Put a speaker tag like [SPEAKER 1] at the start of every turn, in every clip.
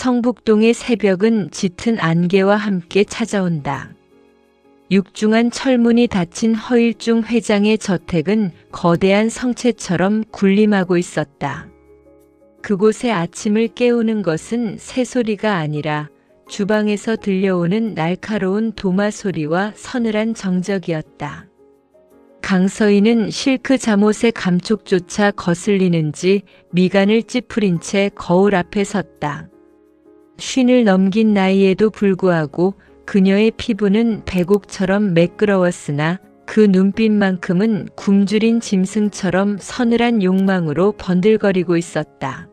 [SPEAKER 1] 성북동의 새벽은 짙은 안개와 함께 찾아온다. 육중한 철문이 닫힌 허일중 회장의 저택은 거대한 성체처럼 군림하고 있었다. 그곳의 아침을 깨우는 것은 새소리가 아니라 주방에서 들려오는 날카로운 도마 소리와 서늘한 정적이었다. 강서인은 실크 잠옷의 감촉조차 거슬리는지 미간을 찌푸린 채 거울 앞에 섰다. 쉰을 넘긴 나이에도 불구하고 그녀의 피부는 백옥처럼 매끄러웠으나 그 눈빛만큼은 굶주린 짐승처럼 서늘한 욕망으로 번들거리고 있었다.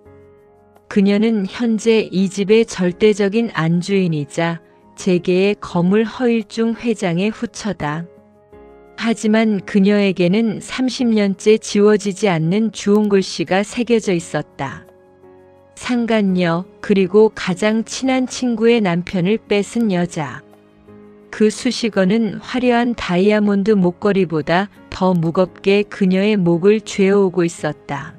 [SPEAKER 1] 그녀는 현재 이 집의 절대적인 안주인이자 재계의 거물 허일중 회장의 후처다. 하지만 그녀에게는 30년째 지워지지 않는 주홍글씨가 새겨져 있었다. 상간녀, 그리고 가장 친한 친구의 남편을 뺏은 여자. 그 수식어는 화려한 다이아몬드 목걸이보다 더 무겁게 그녀의 목을 죄어오고 있었다.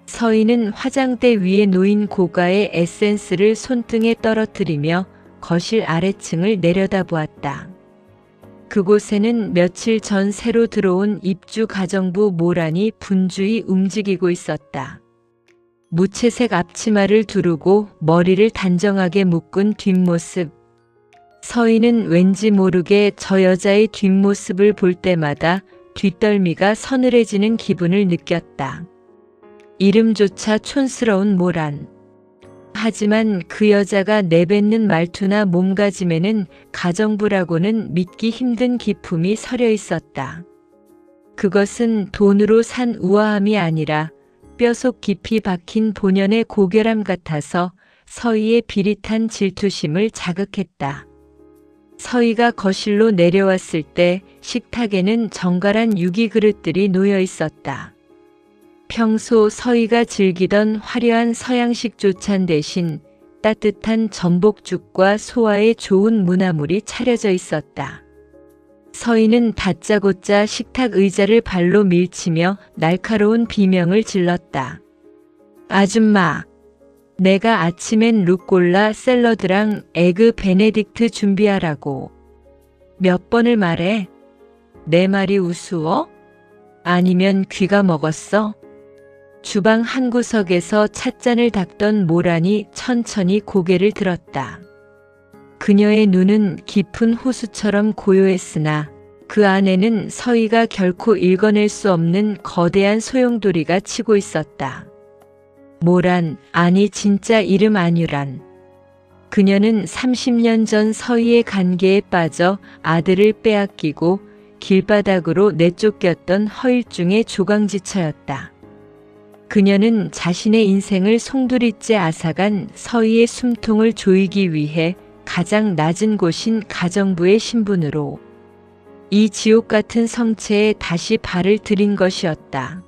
[SPEAKER 1] 서인은 화장대 위에 놓인 고가의 에센스를 손등에 떨어뜨리며 거실 아래층을 내려다보았다. 그곳에는 며칠 전 새로 들어온 입주 가정부 모란이 분주히 움직이고 있었다. 무채색 앞치마를 두르고 머리를 단정하게 묶은 뒷모습. 서인은 왠지 모르게 저 여자의 뒷모습을 볼 때마다 뒷덜미가 서늘해지는 기분을 느꼈다. 이름조차 촌스러운 모란. 하지만 그 여자가 내뱉는 말투나 몸가짐에는 가정부라고는 믿기 힘든 기품이 서려 있었다. 그것은 돈으로 산 우아함이 아니라 뼈속 깊이 박힌 본연의 고결함 같아서 서희의 비릿한 질투심을 자극했다. 서희가 거실로 내려왔을 때 식탁에는 정갈한 유기 그릇들이 놓여 있었다. 평소 서희가 즐기던 화려한 서양식 조찬 대신 따뜻한 전복죽과 소화에 좋은 문화물이 차려져 있었다. 서희는 다짜고짜 식탁 의자를 발로 밀치며 날카로운 비명을 질렀다. 아줌마, 내가 아침엔 루꼴라 샐러드랑 에그 베네딕트 준비하라고. 몇 번을 말해? 내 말이 우스워? 아니면 귀가 먹었어? 주방 한 구석에서 찻잔을 닦던 모란이 천천히 고개를 들었다. 그녀의 눈은 깊은 호수처럼 고요했으나 그 안에는 서희가 결코 읽어낼 수 없는 거대한 소용돌이가 치고 있었다. 모란, 아니 진짜 이름 안유란. 그녀는 30년 전 서희의 관계에 빠져 아들을 빼앗기고 길바닥으로 내쫓겼던 허일중의 조강지처였다. 그녀는 자신의 인생을 송두리째 앗아간 서희의 숨통을 조이기 위해 가장 낮은 곳인 가정부의 신분으로 이 지옥 같은 성체에 다시 발을 들인 것이었다.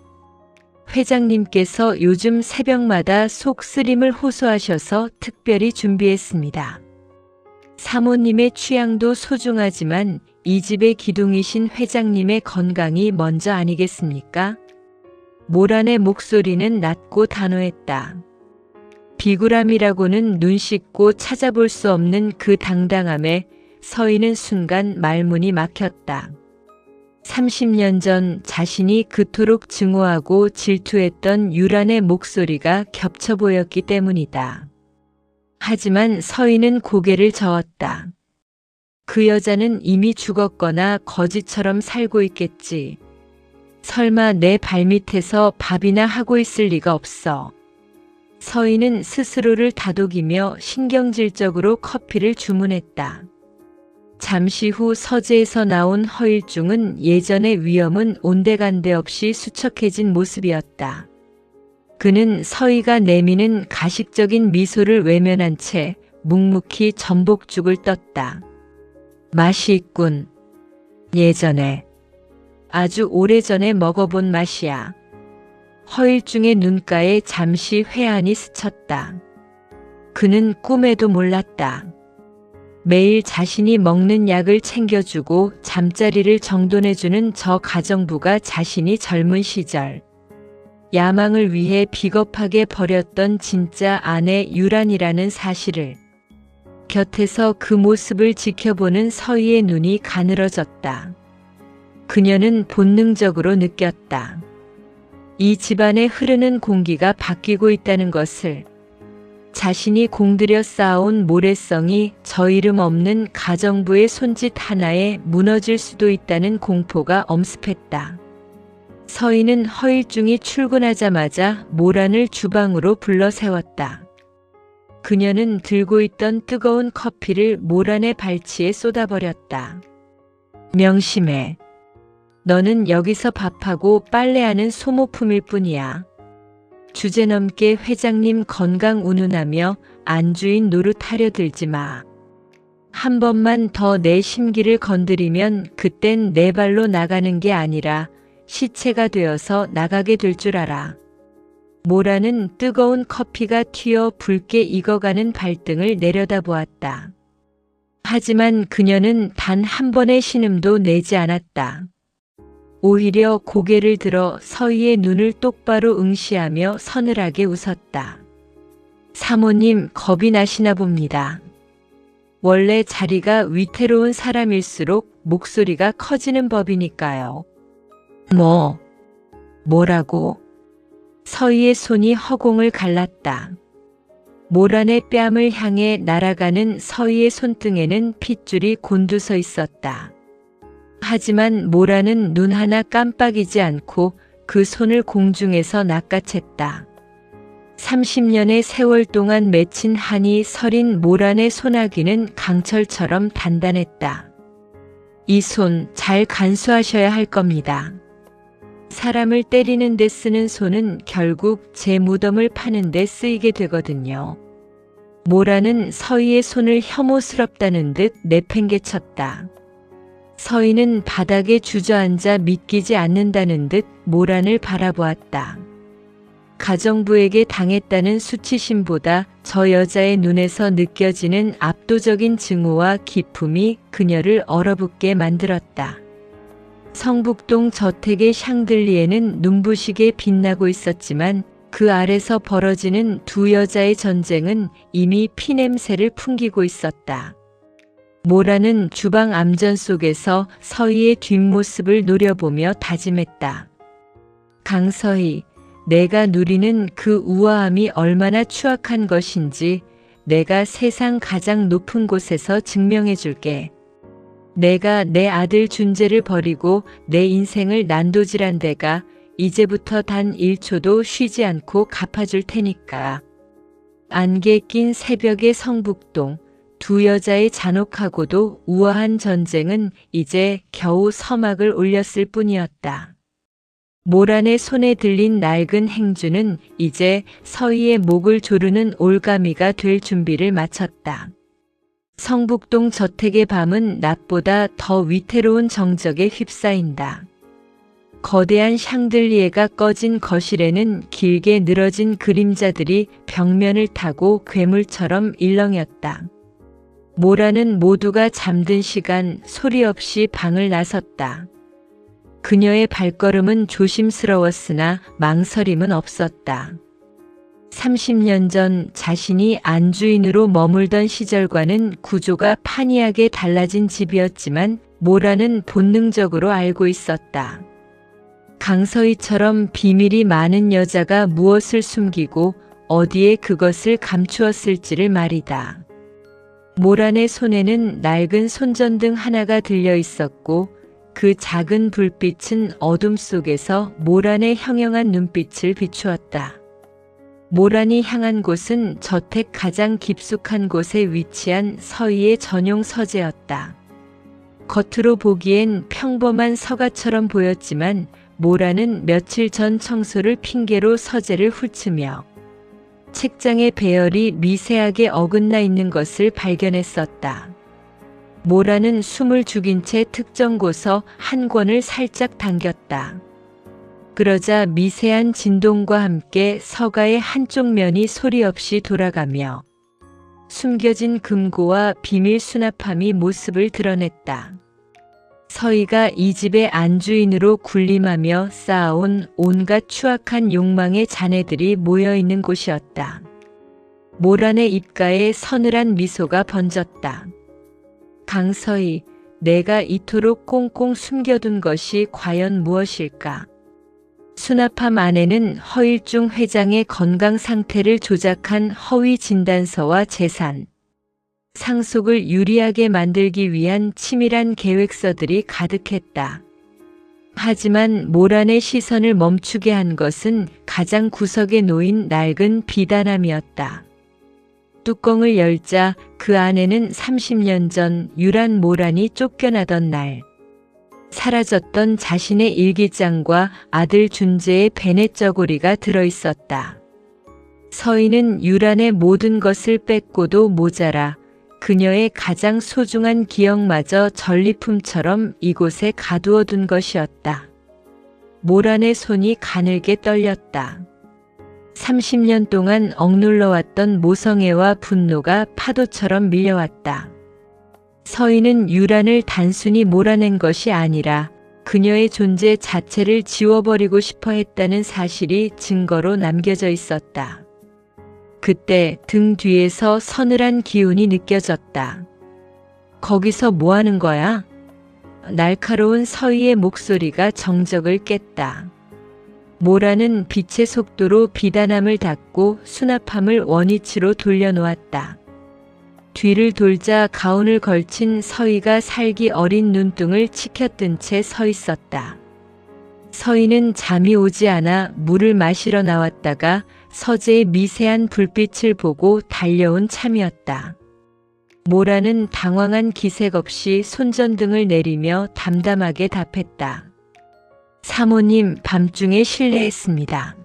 [SPEAKER 1] 회장님께서 요즘 새벽마다 속 쓰림을 호소하셔서 특별히 준비했습니다. 사모님의 취향도 소중하지만 이 집의 기둥이신 회장님의 건강이 먼저 아니겠습니까? 모란의 목소리는 낮고 단호했다. 비굴함이라고는 눈 씻고 찾아볼 수 없는 그 당당함에 서희는 순간 말문이 막혔다. 30년 전 자신이 그토록 증오하고 질투했던 유란의 목소리가 겹쳐 보였기 때문이다. 하지만 서희는 고개를 저었다. 그 여자는 이미 죽었거나 거지처럼 살고 있겠지. 설마 내 발밑에서 밥이나 하고 있을 리가 없어. 서희는 스스로를 다독이며 신경질적으로 커피를 주문했다. 잠시 후 서재에서 나온 허일중은 예전의 위엄은 온데간데 없이 수척해진 모습이었다. 그는 서희가 내미는 가식적인 미소를 외면한 채 묵묵히 전복죽을 떴다. 맛이 있군. 예전에, 아주 오래전에 먹어본 맛이야. 허일중의 눈가에 잠시 회한이 스쳤다. 그는 꿈에도 몰랐다. 매일 자신이 먹는 약을 챙겨주고 잠자리를 정돈해주는 저 가정부가 자신이 젊은 시절 야망을 위해 비겁하게 버렸던 진짜 아내 유란이라는 사실을 곁에서 그 모습을 지켜보는 서희의 눈이 가늘어졌다. 그녀는 본능적으로 느꼈다. 이 집안에 흐르는 공기가 바뀌고 있다는 것을. 자신이 공들여 쌓아온 모래성이 저 이름 없는 가정부의 손짓 하나에 무너질 수도 있다는 공포가 엄습했다. 서희는 허일중이 출근하자마자 모란을 주방으로 불러 세웠다. 그녀는 들고 있던 뜨거운 커피를 모란의 발치에 쏟아버렸다. 명심해. 너는 여기서 밥하고 빨래하는 소모품일 뿐이야. 주제넘게 회장님 건강 운운하며 안주인 노릇하려 들지 마. 한 번만 더 내 심기를 건드리면 그땐 내 발로 나가는 게 아니라 시체가 되어서 나가게 될 줄 알아. 모라는 뜨거운 커피가 튀어 붉게 익어가는 발등을 내려다보았다. 하지만 그녀는 단 한 번의 신음도 내지 않았다. 오히려 고개를 들어 서희의 눈을 똑바로 응시하며 서늘하게 웃었다. 사모님 겁이 나시나 봅니다. 원래 자리가 위태로운 사람일수록 목소리가 커지는 법이니까요. 뭐라고? 서희의 손이 허공을 갈랐다. 모란의 뺨을 향해 날아가는 서희의 손등에는 핏줄이 곤두서 있었다. 하지만 모란은 눈 하나 깜빡이지 않고 그 손을 공중에서 낚아챘다. 30년의 세월 동안 맺힌 한이 서린 모란의 손아귀는 강철처럼 단단했다. 이 손 잘 간수하셔야 할 겁니다. 사람을 때리는 데 쓰는 손은 결국 제 무덤을 파는 데 쓰이게 되거든요. 모란은 서희의 손을 혐오스럽다는 듯 내팽개쳤다. 서희는 바닥에 주저앉아 믿기지 않는다는 듯 모란을 바라보았다. 가정부에게 당했다는 수치심보다 저 여자의 눈에서 느껴지는 압도적인 증오와 기품이 그녀를 얼어붙게 만들었다. 성북동 저택의 샹들리에는 눈부시게 빛나고 있었지만 그 아래서 벌어지는 두 여자의 전쟁은 이미 피냄새를 풍기고 있었다. 모라는 주방 암전 속에서 서희의 뒷모습을 노려보며 다짐했다. 강서희, 내가 누리는 그 우아함이 얼마나 추악한 것인지 내가 세상 가장 높은 곳에서 증명해 줄게. 내가 내 아들 준재를 버리고 내 인생을 난도질한 데가 이제부터 단 1초도 쉬지 않고 갚아줄 테니까. 안개 낀 새벽의 성북동. 두 여자의 잔혹하고도 우아한 전쟁은 이제 겨우 서막을 올렸을 뿐이었다. 모란의 손에 들린 낡은 행주는 이제 서희의 목을 조르는 올가미가 될 준비를 마쳤다. 성북동 저택의 밤은 낮보다 더 위태로운 정적에 휩싸인다. 거대한 샹들리에가 꺼진 거실에는 길게 늘어진 그림자들이 벽면을 타고 괴물처럼 일렁였다. 모라는 모두가 잠든 시간 소리 없이 방을 나섰다. 그녀의 발걸음은 조심스러웠으나 망설임은 없었다. 30년 전 자신이 안주인으로 머물던 시절과는 구조가 판이하게 달라진 집이었지만 모라는 본능적으로 알고 있었다. 강서희처럼 비밀이 많은 여자가 무엇을 숨기고 어디에 그것을 감추었을지를 말이다. 모란의 손에는 낡은 손전등 하나가 들려 있었고 그 작은 불빛은 어둠 속에서 모란의 형형한 눈빛을 비추었다. 모란이 향한 곳은 저택 가장 깊숙한 곳에 위치한 서희의 전용 서재였다. 겉으로 보기엔 평범한 서가처럼 보였지만 모란은 며칠 전 청소를 핑계로 서재를 훑으며 책장의 배열이 미세하게 어긋나 있는 것을 발견했었다. 모라는 숨을 죽인 채 특정고서 한 권을 살짝 당겼다. 그러자 미세한 진동과 함께 서가의 한쪽 면이 소리 없이 돌아가며 숨겨진 금고와 비밀 수납함이 모습을 드러냈다. 서희가 이 집의 안주인으로 군림하며 쌓아온 온갖 추악한 욕망의 자네들이 모여있는 곳이었다. 모란의 입가에 서늘한 미소가 번졌다. 강서희, 내가 이토록 꽁꽁 숨겨둔 것이 과연 무엇일까? 수납함 안에는 허일중 회장의 건강 상태를 조작한 허위 진단서와 재산, 상속을 유리하게 만들기 위한 치밀한 계획서들이 가득했다. 하지만 모란의 시선을 멈추게 한 것은 가장 구석에 놓인 낡은 비단함이었다. 뚜껑을 열자 그 안에는 30년 전 유란 모란이 쫓겨나던 날, 사라졌던 자신의 일기장과 아들 준재의 베넷 저고리가 들어있었다. 서희는 유란의 모든 것을 뺏고도 모자라 그녀의 가장 소중한 기억마저 전리품처럼 이곳에 가두어둔 것이었다. 모란의 손이 가늘게 떨렸다. 30년 동안 억눌러왔던 모성애와 분노가 파도처럼 밀려왔다. 서희는 유란을 단순히 몰아낸 것이 아니라 그녀의 존재 자체를 지워버리고 싶어 했다는 사실이 증거로 남겨져 있었다. 그때 등 뒤에서 서늘한 기운이 느껴졌다. 거기서 뭐 하는 거야? 날카로운 서희의 목소리가 정적을 깼다. 모라는 빛의 속도로 비단함을 닫고 수납함을 원위치로 돌려놓았다. 뒤를 돌자 가운을 걸친 서희가 살기 어린 눈등을 치켜뜬 채 서 있었다. 서희는 잠이 오지 않아 물을 마시러 나왔다가 서재의 미세한 불빛을 보고 달려온 참이었다. 모라는 당황한 기색 없이 손전등을 내리며 담담하게 답했다. 사모님, 밤중에 실례했습니다.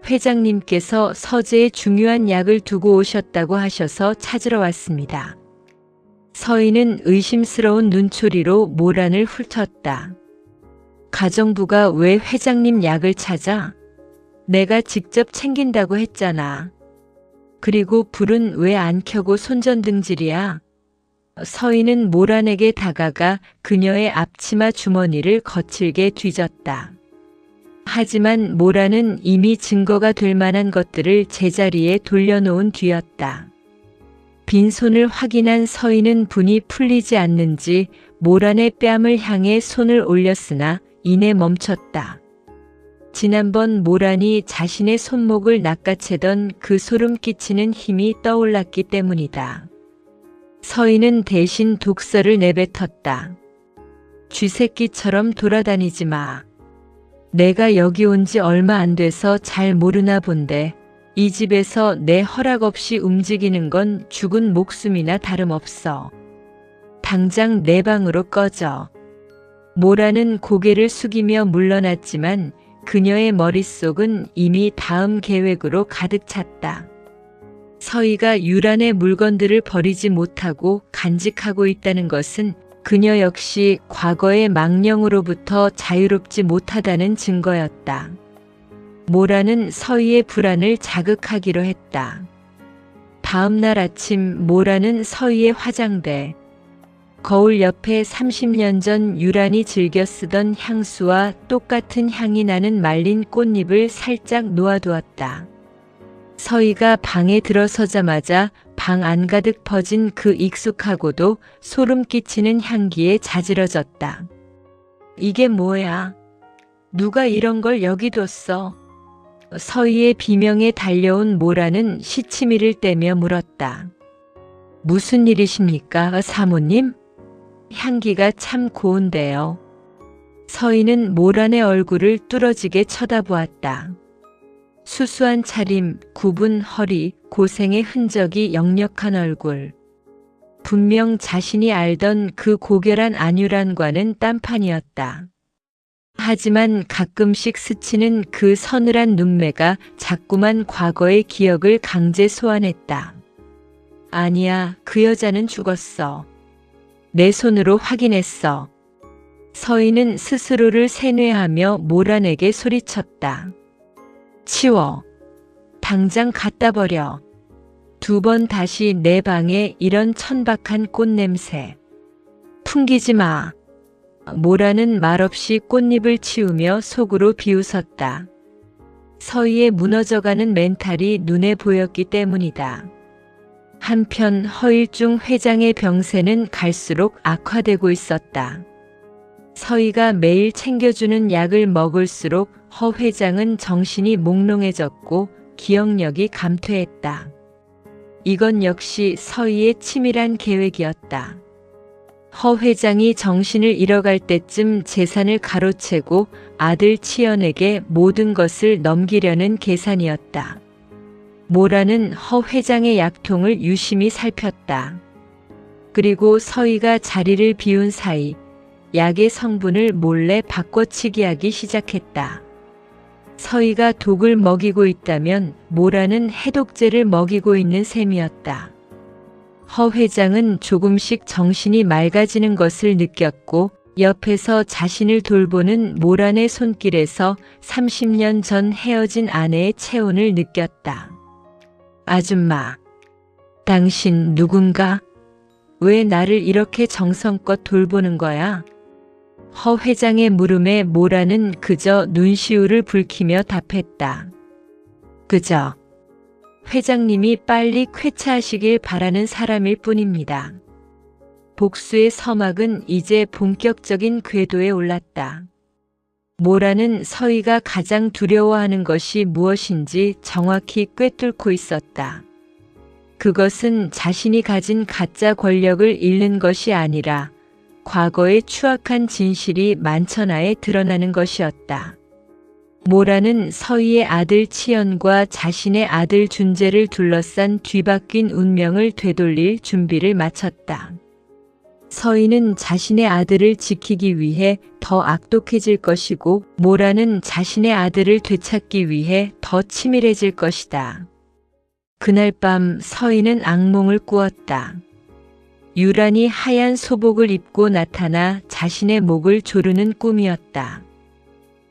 [SPEAKER 1] 회장님께서 서재에 중요한 약을 두고 오셨다고 하셔서 찾으러 왔습니다. 서희는 의심스러운 눈초리로 모란을 훑었다. 가정부가 왜 회장님 약을 찾아? 내가 직접 챙긴다고 했잖아. 그리고 불은 왜 안 켜고 손전등질이야? 서희는 모란에게 다가가 그녀의 앞치마 주머니를 거칠게 뒤졌다. 하지만 모란은 이미 증거가 될 만한 것들을 제자리에 돌려놓은 뒤였다. 빈손을 확인한 서희는 분이 풀리지 않는지 모란의 뺨을 향해 손을 올렸으나 이내 멈췄다. 지난번 모란이 자신의 손목을 낚아채던 그 소름 끼치는 힘이 떠올랐기 때문이다. 서희는 대신 독서를 내뱉었다. 쥐새끼처럼 돌아다니지 마. 내가 여기 온 지 얼마 안 돼서 잘 모르나 본데 이 집에서 내 허락 없이 움직이는 건 죽은 목숨이나 다름없어. 당장 내 방으로 꺼져. 모라는 고개를 숙이며 물러났지만 그녀의 머릿속은 이미 다음 계획으로 가득 찼다. 서희가 유란의 물건들을 버리지 못하고 간직하고 있다는 것은 그녀 역시 과거의 망령으로부터 자유롭지 못하다는 증거였다. 모라는 서희의 불안을 자극하기로 했다. 다음 날 아침 모라는 서희의 화장대, 거울 옆에 30년 전 유란이 즐겨 쓰던 향수와 똑같은 향이 나는 말린 꽃잎을 살짝 놓아두었다. 서희가 방에 들어서자마자 방 안가득 퍼진 그 익숙하고도 소름 끼치는 향기에 자지러졌다. 이게 뭐야? 누가 이런 걸 여기 뒀어? 서희의 비명에 달려온 모라는 시치미를 떼며 물었다. 무슨 일이십니까, 사모님? 향기가 참 고운데요. 서희는 모란의 얼굴을 뚫어지게 쳐다보았다. 수수한 차림, 굽은 허리, 고생의 흔적이 역력한 얼굴. 분명 자신이 알던 그 고결한 안유란과는 딴판이었다. 하지만 가끔씩 스치는 그 서늘한 눈매가 자꾸만 과거의 기억을 강제 소환했다. 아니야, 그 여자는 죽었어. 내 손으로 확인했어. 서희는 스스로를 세뇌하며 모란에게 소리쳤다. 치워. 당장 갖다 버려. 2번 다시 내 방에 이런 천박한 꽃냄새. 풍기지 마. 모라는 말없이 꽃잎을 치우며 속으로 비웃었다. 서희의 무너져가는 멘탈이 눈에 보였기 때문이다. 한편 허일중 회장의 병세는 갈수록 악화되고 있었다. 서희가 매일 챙겨주는 약을 먹을수록 허 회장은 정신이 몽롱해졌고 기억력이 감퇴했다. 이건 역시 서희의 치밀한 계획이었다. 허 회장이 정신을 잃어갈 때쯤 재산을 가로채고 아들 치연에게 모든 것을 넘기려는 계산이었다. 모라는 허 회장의 약통을 유심히 살폈다. 그리고 서희가 자리를 비운 사이 약의 성분을 몰래 바꿔치기하기 시작했다. 서희가 독을 먹이고 있다면 모라는 해독제를 먹이고 있는 셈이었다. 허 회장은 조금씩 정신이 맑아지는 것을 느꼈고 옆에서 자신을 돌보는 모란의 손길에서 30년 전 헤어진 아내의 체온을 느꼈다. 아줌마, 당신 누군가? 왜 나를 이렇게 정성껏 돌보는 거야? 허 회장의 물음에 모라는 그저 눈시울을 붉히며 답했다. 그저 회장님이 빨리 쾌차하시길 바라는 사람일 뿐입니다. 복수의 서막은 이제 본격적인 궤도에 올랐다. 모라는 서희가 가장 두려워하는 것이 무엇인지 정확히 꿰뚫고 있었다. 그것은 자신이 가진 가짜 권력을 잃는 것이 아니라 과거의 추악한 진실이 만천하에 드러나는 것이었다. 모라는 서희의 아들 치연과 자신의 아들 준재를 둘러싼 뒤바뀐 운명을 되돌릴 준비를 마쳤다. 서희는 자신의 아들을 지키기 위해 더 악독해질 것이고 모라는 자신의 아들을 되찾기 위해 더 치밀해질 것이다. 그날 밤 서희는 악몽을 꾸었다. 유란이 하얀 소복을 입고 나타나 자신의 목을 조르는 꿈이었다.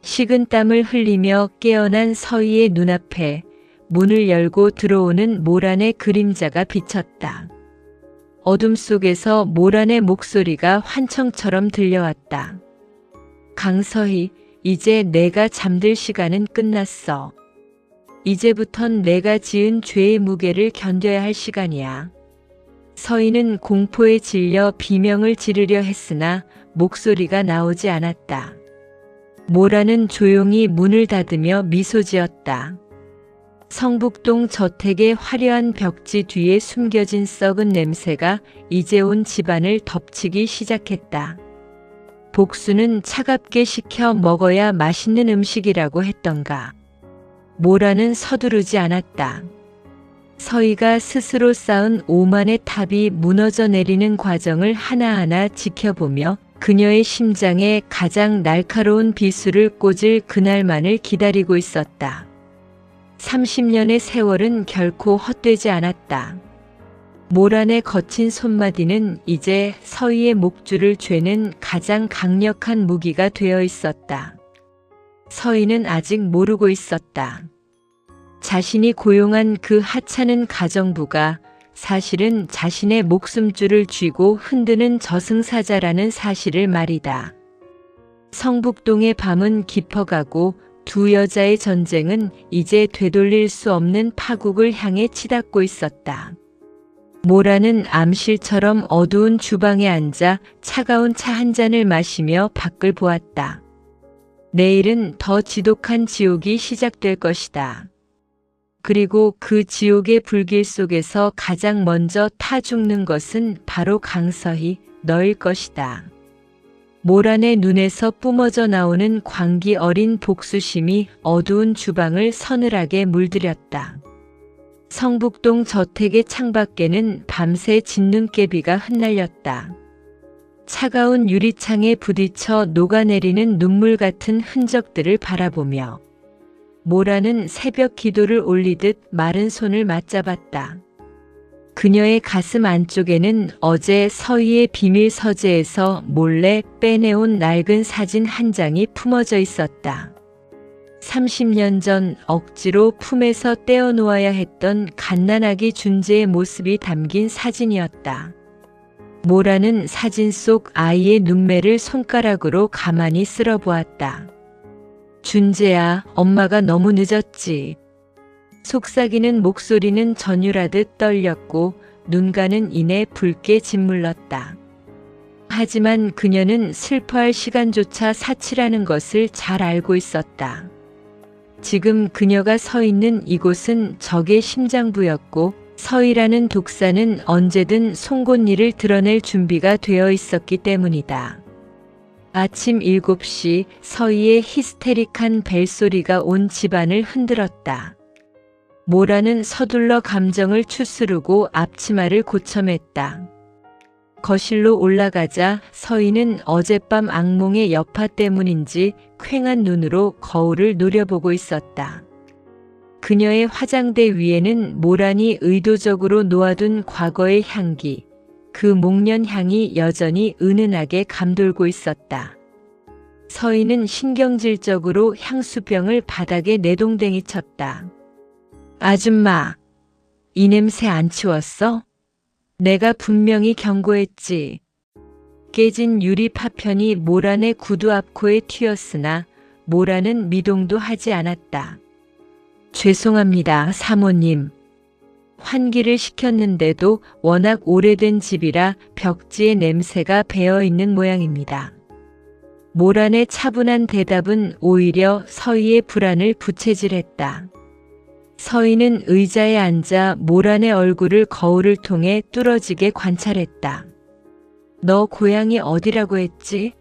[SPEAKER 1] 식은 땀을 흘리며 깨어난 서희의 눈앞에 문을 열고 들어오는 모란의 그림자가 비쳤다. 어둠 속에서 모란의 목소리가 환청처럼 들려왔다. 강서희, 이제 내가 잠들 시간은 끝났어. 이제부턴 내가 지은 죄의 무게를 견뎌야 할 시간이야. 서희는 공포에 질려 비명을 지르려 했으나 목소리가 나오지 않았다. 모라는 조용히 문을 닫으며 미소 지었다. 성북동 저택의 화려한 벽지 뒤에 숨겨진 썩은 냄새가 이제 온 집안을 덮치기 시작했다. 복수는 차갑게 식혀 먹어야 맛있는 음식이라고 했던가. 모라는 서두르지 않았다. 서희가 스스로 쌓은 오만의 탑이 무너져 내리는 과정을 하나하나 지켜보며 그녀의 심장에 가장 날카로운 비수를 꽂을 그날만을 기다리고 있었다. 30년의 세월은 결코 헛되지 않았다. 모란의 거친 손마디는 이제 서희의 목줄을 죄는 가장 강력한 무기가 되어 있었다. 서희는 아직 모르고 있었다. 자신이 고용한 그 하찮은 가정부가 사실은 자신의 목숨줄을 쥐고 흔드는 저승사자라는 사실을 말이다. 성북동의 밤은 깊어가고 두 여자의 전쟁은 이제 되돌릴 수 없는 파국을 향해 치닫고 있었다. 모라는 암실처럼 어두운 주방에 앉아 차가운 차 한 잔을 마시며 밖을 보았다. 내일은 더 지독한 지옥이 시작될 것이다. 그리고 그 지옥의 불길 속에서 가장 먼저 타 죽는 것은 바로 강서희, 너일 것이다. 모란의 눈에서 뿜어져 나오는 광기 어린 복수심이 어두운 주방을 서늘하게 물들였다. 성북동 저택의 창밖에는 밤새 진눈깨비가 흩날렸다. 차가운 유리창에 부딪혀 녹아내리는 눈물 같은 흔적들을 바라보며 모라는 새벽 기도를 올리듯 마른 손을 맞잡았다. 그녀의 가슴 안쪽에는 어제 서희의 비밀 서재에서 몰래 빼내온 낡은 사진 한 장이 품어져 있었다. 30년 전 억지로 품에서 떼어놓아야 했던 갓난아기 준재의 모습이 담긴 사진이었다. 모라는 사진 속 아이의 눈매를 손가락으로 가만히 쓸어보았다. 준재야, 엄마가 너무 늦었지. 속삭이는 목소리는 전율하듯 떨렸고 눈가는 이내 붉게 짓물렀다. 하지만 그녀는 슬퍼할 시간조차 사치라는 것을 잘 알고 있었다. 지금 그녀가 서 있는 이곳은 적의 심장부였고 서희라는 독사는 언제든 송곳니를 드러낼 준비가 되어 있었기 때문이다. 아침 7시 서희의 히스테릭한 벨소리가 온 집안을 흔들었다. 모라는 서둘러 감정을 추스르고 앞치마를 고쳐맸다. 거실로 올라가자 서희는 어젯밤 악몽의 여파 때문인지 퀭한 눈으로 거울을 노려보고 있었다. 그녀의 화장대 위에는 모란이 의도적으로 놓아둔 과거의 향기, 그 목련 향이 여전히 은은하게 감돌고 있었다. 서희는 신경질적으로 향수병을 바닥에 내동댕이 쳤다. 아줌마, 이 냄새 안 치웠어? 내가 분명히 경고했지. 깨진 유리 파편이 모란의 구두 앞코에 튀었으나 모란은 미동도 하지 않았다. 죄송합니다, 사모님. 환기를 시켰는데도 워낙 오래된 집이라 벽지에 냄새가 배어있는 모양입니다. 모란의 차분한 대답은 오히려 서희의 불안을 부채질했다. 서희는 의자에 앉아 모란의 얼굴을 거울을 통해 뚫어지게 관찰했다. 너 고향이 어디라고 했지?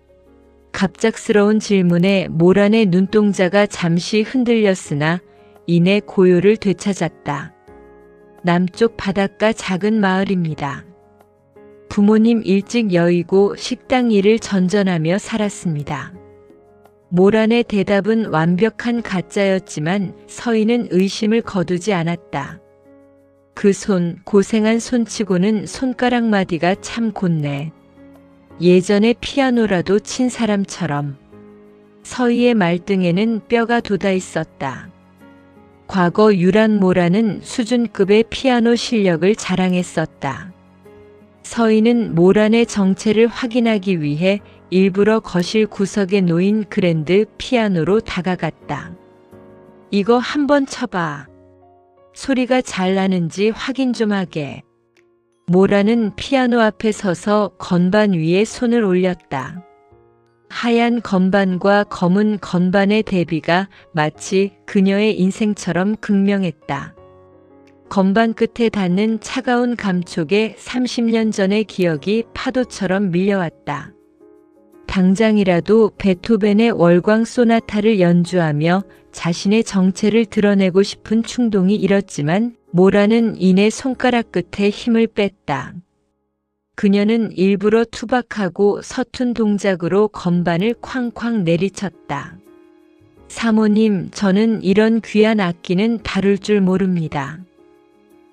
[SPEAKER 1] 갑작스러운 질문에 모란의 눈동자가 잠시 흔들렸으나 이내 고요를 되찾았다. 남쪽 바닷가 작은 마을입니다. 부모님 일찍 여의고 식당 일을 전전하며 살았습니다. 모란의 대답은 완벽한 가짜였지만 서희는 의심을 거두지 않았다. 그 손, 고생한 손치고는 손가락 마디가 참 곧네. 예전에 피아노라도 친 사람처럼. 서희의 말등에는 뼈가 돋아 있었다. 과거 유란 모라는 수준급의 피아노 실력을 자랑했었다. 서희는 모란의 정체를 확인하기 위해 일부러 거실 구석에 놓인 그랜드 피아노로 다가갔다. 이거 한번 쳐봐. 소리가 잘 나는지 확인 좀 하게. 모라는 피아노 앞에 서서 건반 위에 손을 올렸다. 하얀 건반과 검은 건반의 대비가 마치 그녀의 인생처럼 극명했다. 건반 끝에 닿는 차가운 감촉에 30년 전의 기억이 파도처럼 밀려왔다. 당장이라도 베토벤의 월광 소나타를 연주하며 자신의 정체를 드러내고 싶은 충동이 일었지만 모라는 이내 손가락 끝에 힘을 뺐다. 그녀는 일부러 투박하고 서툰 동작으로 건반을 쾅쾅 내리쳤다. 사모님, 저는 이런 귀한 악기는 다룰 줄 모릅니다.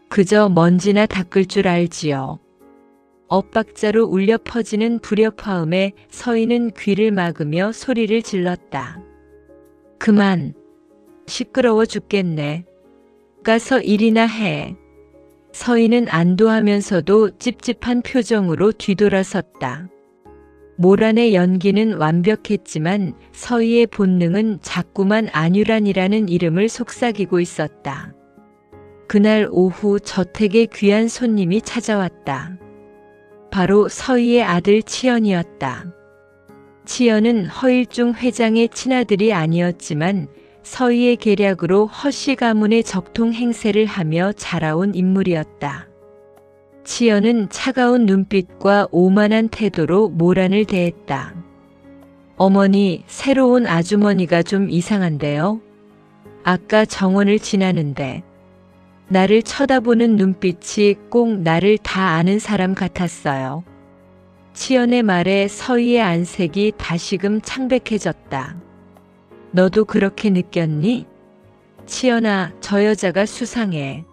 [SPEAKER 1] 그저 먼지나 닦을 줄 알지요. 엇박자로 울려 퍼지는 불협화음에 서희는 귀를 막으며 소리를 질렀다. 그만. 시끄러워 죽겠네. 가서 일이나 해. 서희는 안도하면서도 찝찝한 표정으로 뒤돌아섰다. 모란의 연기는 완벽했지만 서희의 본능은 자꾸만 안유란이라는 이름을 속삭이고 있었다. 그날 오후 저택에 귀한 손님이 찾아왔다. 바로 서희의 아들 치연이었다. 치연은 허일중 회장의 친아들이 아니었지만 서희의 계략으로 허씨 가문의 적통 행세를 하며 자라온 인물이었다. 치연은 차가운 눈빛과 오만한 태도로 모란을 대했다. 어머니, 새로운 아주머니가 좀 이상한데요? 아까 정원을 지나는데 나를 쳐다보는 눈빛이 꼭 나를 다 아는 사람 같았어요. 치연의 말에 서희의 안색이 다시금 창백해졌다. 너도 그렇게 느꼈니? 치연아, 저 여자가 수상해.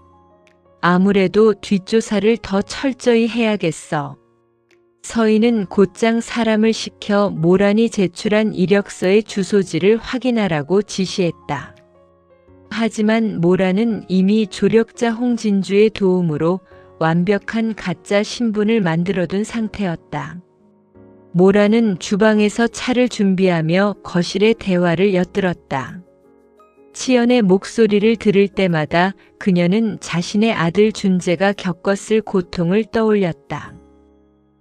[SPEAKER 1] 아무래도 뒷조사를 더 철저히 해야겠어. 서희는 곧장 사람을 시켜 모란이 제출한 이력서의 주소지를 확인하라고 지시했다. 하지만 모란은 이미 조력자 홍진주의 도움으로 완벽한 가짜 신분을 만들어둔 상태였다. 모라는 주방에서 차를 준비하며 거실의 대화를 엿들었다. 치연의 목소리를 들을 때마다 그녀는 자신의 아들 준재가 겪었을 고통을 떠올렸다.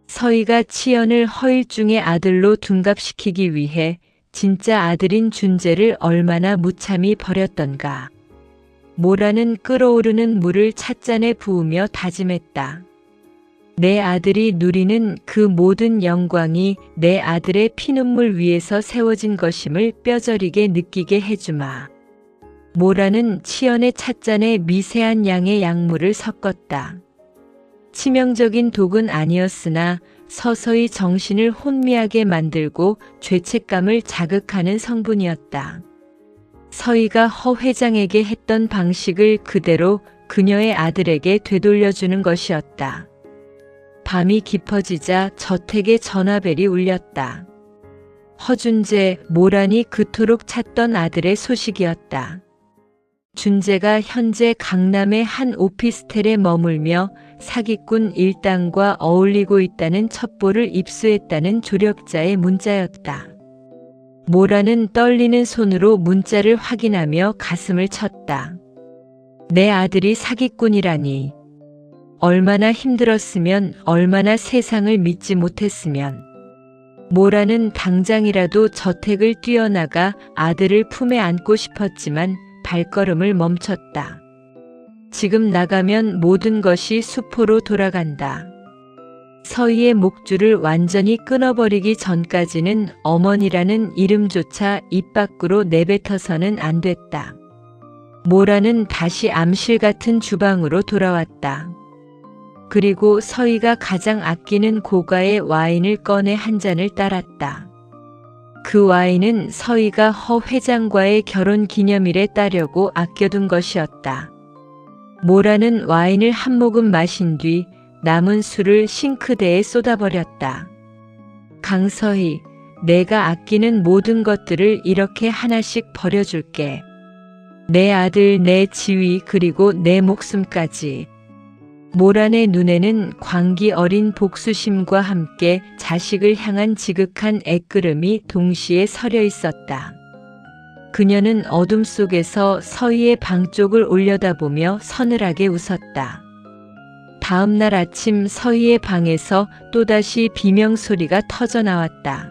[SPEAKER 1] 서희가 치연을 허일중의 아들로 둔갑시키기 위해 진짜 아들인 준재를 얼마나 무참히 버렸던가. 모라는 끓어오르는 물을 찻잔에 부으며 다짐했다. 내 아들이 누리는 그 모든 영광이 내 아들의 피눈물 위에서 세워진 것임을 뼈저리게 느끼게 해주마. 모라는 치연의 찻잔에 미세한 양의 약물을 섞었다. 치명적인 독은 아니었으나 서서히 정신을 혼미하게 만들고 죄책감을 자극하는 성분이었다. 서희가 허 회장에게 했던 방식을 그대로 그녀의 아들에게 되돌려주는 것이었다. 밤이 깊어지자 저택에 전화벨이 울렸다. 허준재, 모란이 그토록 찾던 아들의 소식이었다. 준재가 현재 강남의 한 오피스텔에 머물며 사기꾼 일당과 어울리고 있다는 첩보를 입수했다는 조력자의 문자였다. 모라는 떨리는 손으로 문자를 확인하며 가슴을 쳤다. 내 아들이 사기꾼이라니. 얼마나 힘들었으면, 얼마나 세상을 믿지 못했으면. 모라는 당장이라도 저택을 뛰어나가 아들을 품에 안고 싶었지만 발걸음을 멈췄다. 지금 나가면 모든 것이 수포로 돌아간다. 서희의 목줄을 완전히 끊어버리기 전까지는 어머니라는 이름조차 입 밖으로 내뱉어서는 안 됐다. 모라는 다시 암실 같은 주방으로 돌아왔다. 그리고 서희가 가장 아끼는 고가의 와인을 꺼내 한 잔을 따랐다. 그 와인은 서희가 허 회장과의 결혼 기념일에 따려고 아껴둔 것이었다. 모라는 와인을 한 모금 마신 뒤 남은 술을 싱크대에 쏟아버렸다. 강서희, 내가 아끼는 모든 것들을 이렇게 하나씩 버려줄게. 내 아들, 내 지위, 그리고 내 목숨까지. 모란의 눈에는 광기 어린 복수심과 함께 자식을 향한 지극한 애끄름이 동시에 서려 있었다. 그녀는 어둠 속에서 서희의 방 쪽을 올려다보며 서늘하게 웃었다. 다음 날 아침 서희의 방에서 또다시 비명소리가 터져나왔다.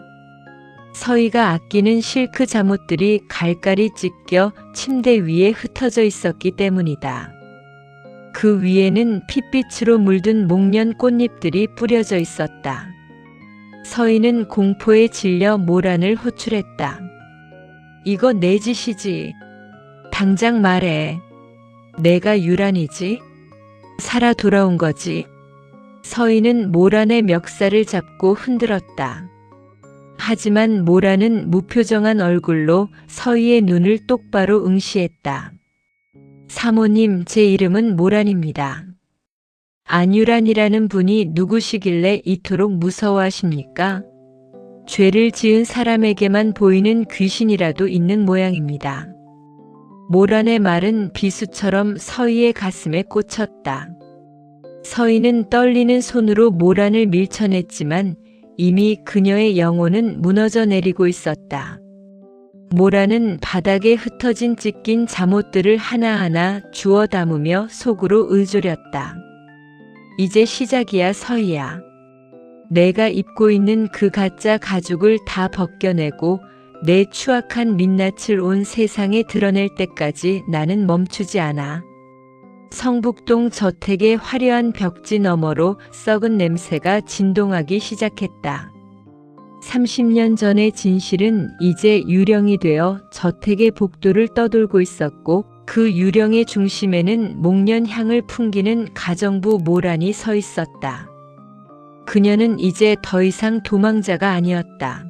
[SPEAKER 1] 서희가 아끼는 실크 잠옷들이 갈갈이 찢겨 침대 위에 흩어져 있었기 때문이다. 그 위에는 핏빛으로 물든 목련 꽃잎들이 뿌려져 있었다. 서희는 공포에 질려 모란을 호출했다. 이거 내 짓이지. 당장 말해. 내가 유란이지? 살아 돌아온 거지. 서희는 모란의 멱살을 잡고 흔들었다. 하지만 모란은 무표정한 얼굴로 서희의 눈을 똑바로 응시했다. 사모님, 제 이름은 모란입니다. 안유란이라는 분이 누구시길래 이토록 무서워하십니까? 죄를 지은 사람에게만 보이는 귀신이라도 있는 모양입니다. 모란의 말은 비수처럼 서희의 가슴에 꽂혔다. 서희는 떨리는 손으로 모란을 밀쳐냈지만 이미 그녀의 영혼은 무너져 내리고 있었다. 모란은 바닥에 흩어진 찢긴 잠옷들을 하나하나 주워 담으며 속으로 의졸였다. 이제 시작이야, 서희야. 내가 입고 있는 그 가짜 가죽을 다 벗겨내고 내 추악한 민낯을 온 세상에 드러낼 때까지 나는 멈추지 않아. 성북동 저택의 화려한 벽지 너머로 썩은 냄새가 진동하기 시작했다. 30년 전의 진실은 이제 유령이 되어 저택의 복도를 떠돌고 있었고 그 유령의 중심에는 목련 향을 풍기는 가정부 모란이 서 있었다. 그녀는 이제 더 이상 도망자가 아니었다.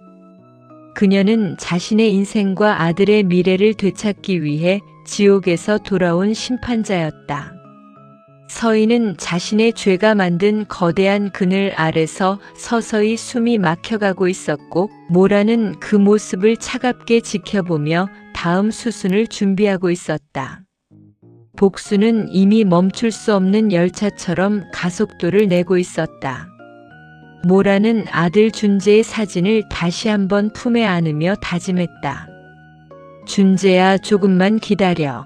[SPEAKER 1] 그녀는 자신의 인생과 아들의 미래를 되찾기 위해 지옥에서 돌아온 심판자였다. 서희는 자신의 죄가 만든 거대한 그늘 아래서 서서히 숨이 막혀가고 있었고 모라는 그 모습을 차갑게 지켜보며 다음 수순을 준비하고 있었다. 복수는 이미 멈출 수 없는 열차처럼 가속도를 내고 있었다. 모라는 아들 준재의 사진을 다시 한번 품에 안으며 다짐했다. 준재야, 조금만 기다려.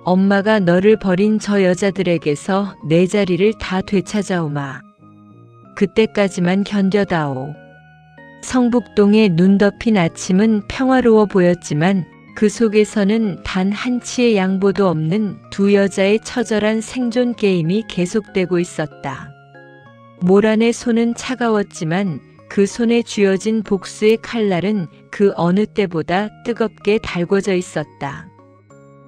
[SPEAKER 1] 엄마가 너를 버린 저 여자들에게서 내 자리를 다 되찾아오마. 그때까지만 견뎌다오. 성북동의 눈 덮인 아침은 평화로워 보였지만 그 속에서는 단 한치의 양보도 없는 두 여자의 처절한 생존 게임이 계속되고 있었다. 모란의 손은 차가웠지만 그 손에 쥐어진 복수의 칼날은 그 어느 때보다 뜨겁게 달궈져 있었다.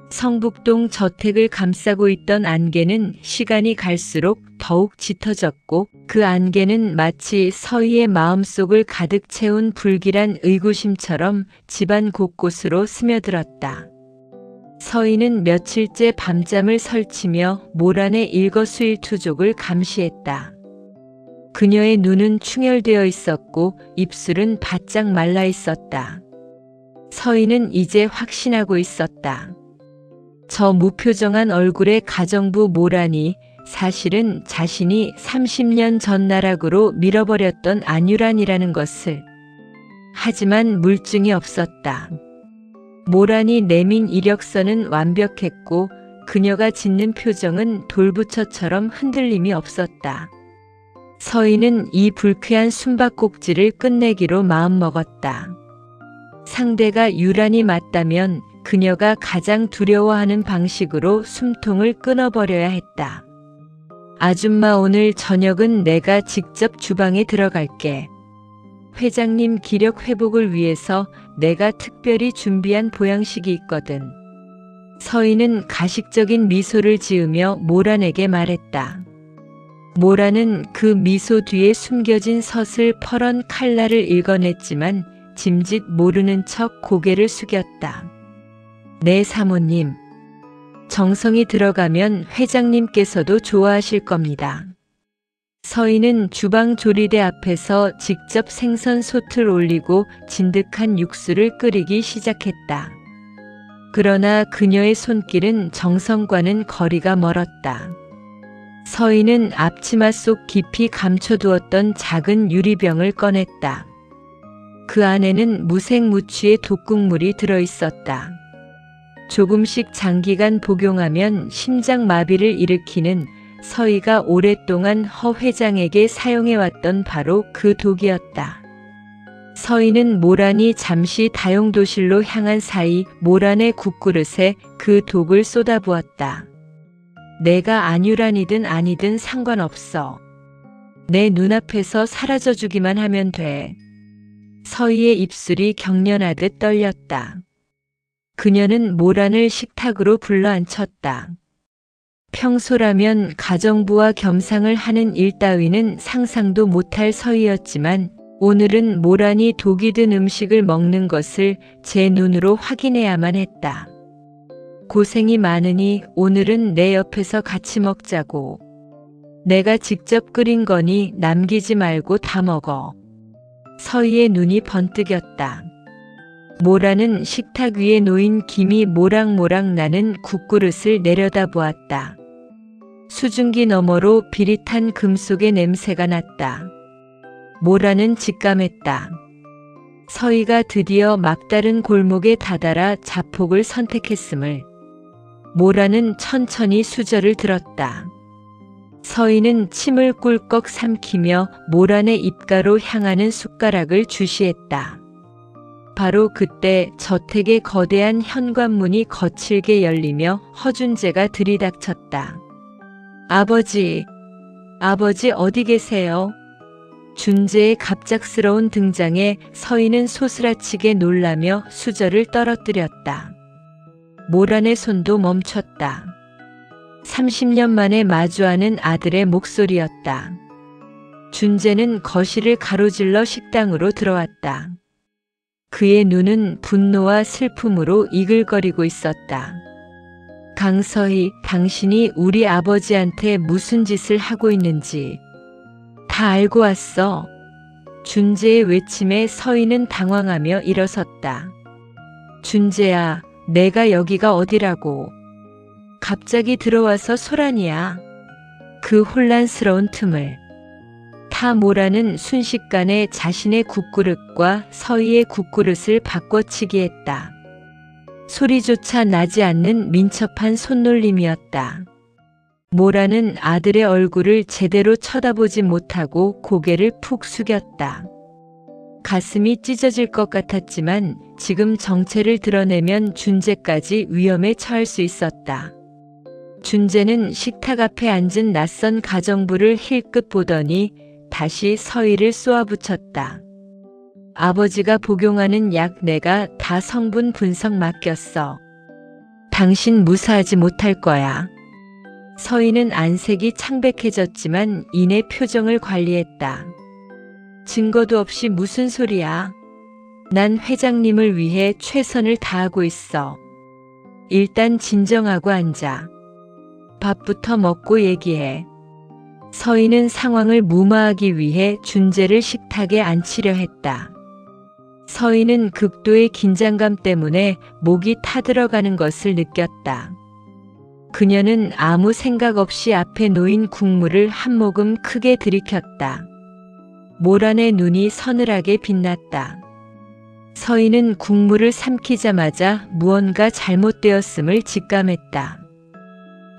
[SPEAKER 1] 성북동 저택을 감싸고 있던 안개는 시간이 갈수록 더욱 짙어졌고 그 안개는 마치 서희의 마음속을 가득 채운 불길한 의구심처럼 집안 곳곳으로 스며들었다. 서희는 며칠째 밤잠을 설치며 모란의 일거수일투족을 감시했다. 그녀의 눈은 충혈되어 있었고 입술은 바짝 말라 있었다. 서희는 이제 확신하고 있었다. 저 무표정한 얼굴의 가정부 모란이 사실은 자신이 30년 전 나락으로 밀어버렸던 안유란이라는 것을. 하지만 물증이 없었다. 모란이 내민 이력서는 완벽했고 그녀가 짓는 표정은 돌부처처럼 흔들림이 없었다. 서희는 이 불쾌한 숨바꼭질을 끝내기로 마음먹었다. 상대가 유란이 맞다면 그녀가 가장 두려워하는 방식으로 숨통을 끊어버려야 했다. 아줌마, 오늘 저녁은 내가 직접 주방에 들어갈게. 회장님 기력 회복을 위해서 내가 특별히 준비한 보양식이 있거든. 서희는 가식적인 미소를 지으며 모란에게 말했다. 모란은 그 미소 뒤에 숨겨진 서슬퍼런 칼날을 읽어냈지만 짐짓 모르는 척 고개를 숙였다. 네, 사모님. 정성이 들어가면 회장님께서도 좋아하실 겁니다. 서희는 주방 조리대 앞에서 직접 생선 솥을 올리고 진득한 육수를 끓이기 시작했다. 그러나 그녀의 손길은 정성과는 거리가 멀었다. 서희는 앞치마 속 깊이 감춰두었던 작은 유리병을 꺼냈다. 그 안에는 무색무취의 독국물이 들어있었다. 조금씩 장기간 복용하면 심장마비를 일으키는 서희가 오랫동안 허 회장에게 사용해왔던 바로 그 독이었다. 서희는 모란이 잠시 다용도실로 향한 사이 모란의 국그릇에 그 독을 쏟아부었다. 내가 안유란이든 아니든 상관없어. 내 눈앞에서 사라져주기만 하면 돼. 서희의 입술이 경련하듯 떨렸다. 그녀는 모란을 식탁으로 불러앉혔다. 평소라면 가정부와 겸상을 하는 일 따위는 상상도 못할 서희였지만 오늘은 모란이 독이 든 음식을 먹는 것을 제 눈으로 확인해야만 했다. 고생이 많으니 오늘은 내 옆에서 같이 먹자고. 내가 직접 끓인 거니 남기지 말고 다 먹어. 서희의 눈이 번뜩였다. 모란은 식탁 위에 놓인 김이 모락모락 나는 국그릇을 내려다보았다. 수증기 너머로 비릿한 금속의 냄새가 났다. 모란은 직감했다. 서희가 드디어 막다른 골목에 다다라 자폭을 선택했음을. 모란은 천천히 수저를 들었다. 서희는 침을 꿀꺽 삼키며 모란의 입가로 향하는 숟가락을 주시했다. 바로 그때 저택의 거대한 현관문이 거칠게 열리며 허준재가 들이닥쳤다. 아버지, 아버지 어디 계세요? 준재의 갑작스러운 등장에 서희는 소스라치게 놀라며 수저를 떨어뜨렸다. 모란의 손도 멈췄다. 30년 만에 마주하는 아들의 목소리였다. 준재는 거실을 가로질러 식당으로 들어왔다. 그의 눈은 분노와 슬픔으로 이글거리고 있었다. 강서희, 당신이 우리 아버지한테 무슨 짓을 하고 있는지 다 알고 왔어. 준재의 외침에 서희는 당황하며 일어섰다. 준재야, 내가 여기가 어디라고. 갑자기 들어와서 소란이야. 그 혼란스러운 틈을 타 모라는 순식간에 자신의 국그릇과 서희의 국그릇을 바꿔치기 했다. 소리조차 나지 않는 민첩한 손놀림이었다. 모라는 아들의 얼굴을 제대로 쳐다보지 못하고 고개를 푹 숙였다. 가슴이 찢어질 것 같았지만 지금 정체를 드러내면 준재까지 위험에 처할 수 있었다. 준재는 식탁 앞에 앉은 낯선 가정부를 힐끗 보더니 다시 서희를 쏘아붙였다. 아버지가 복용하는 약 내가 다 성분 분석 맡겼어. 당신 무사하지 못할 거야. 서희는 안색이 창백해졌지만 이내 표정을 관리했다. 증거도 없이 무슨 소리야. 난 회장님을 위해 최선을 다하고 있어. 일단 진정하고 앉아. 밥부터 먹고 얘기해. 서희는 상황을 무마하기 위해 준재를 식탁에 앉히려 했다. 서희는 극도의 긴장감 때문에 목이 타들어가는 것을 느꼈다. 그녀는 아무 생각 없이 앞에 놓인 국물을 한 모금 크게 들이켰다. 모란의 눈이 서늘하게 빛났다. 서희는 국물을 삼키자마자 무언가 잘못되었음을 직감했다.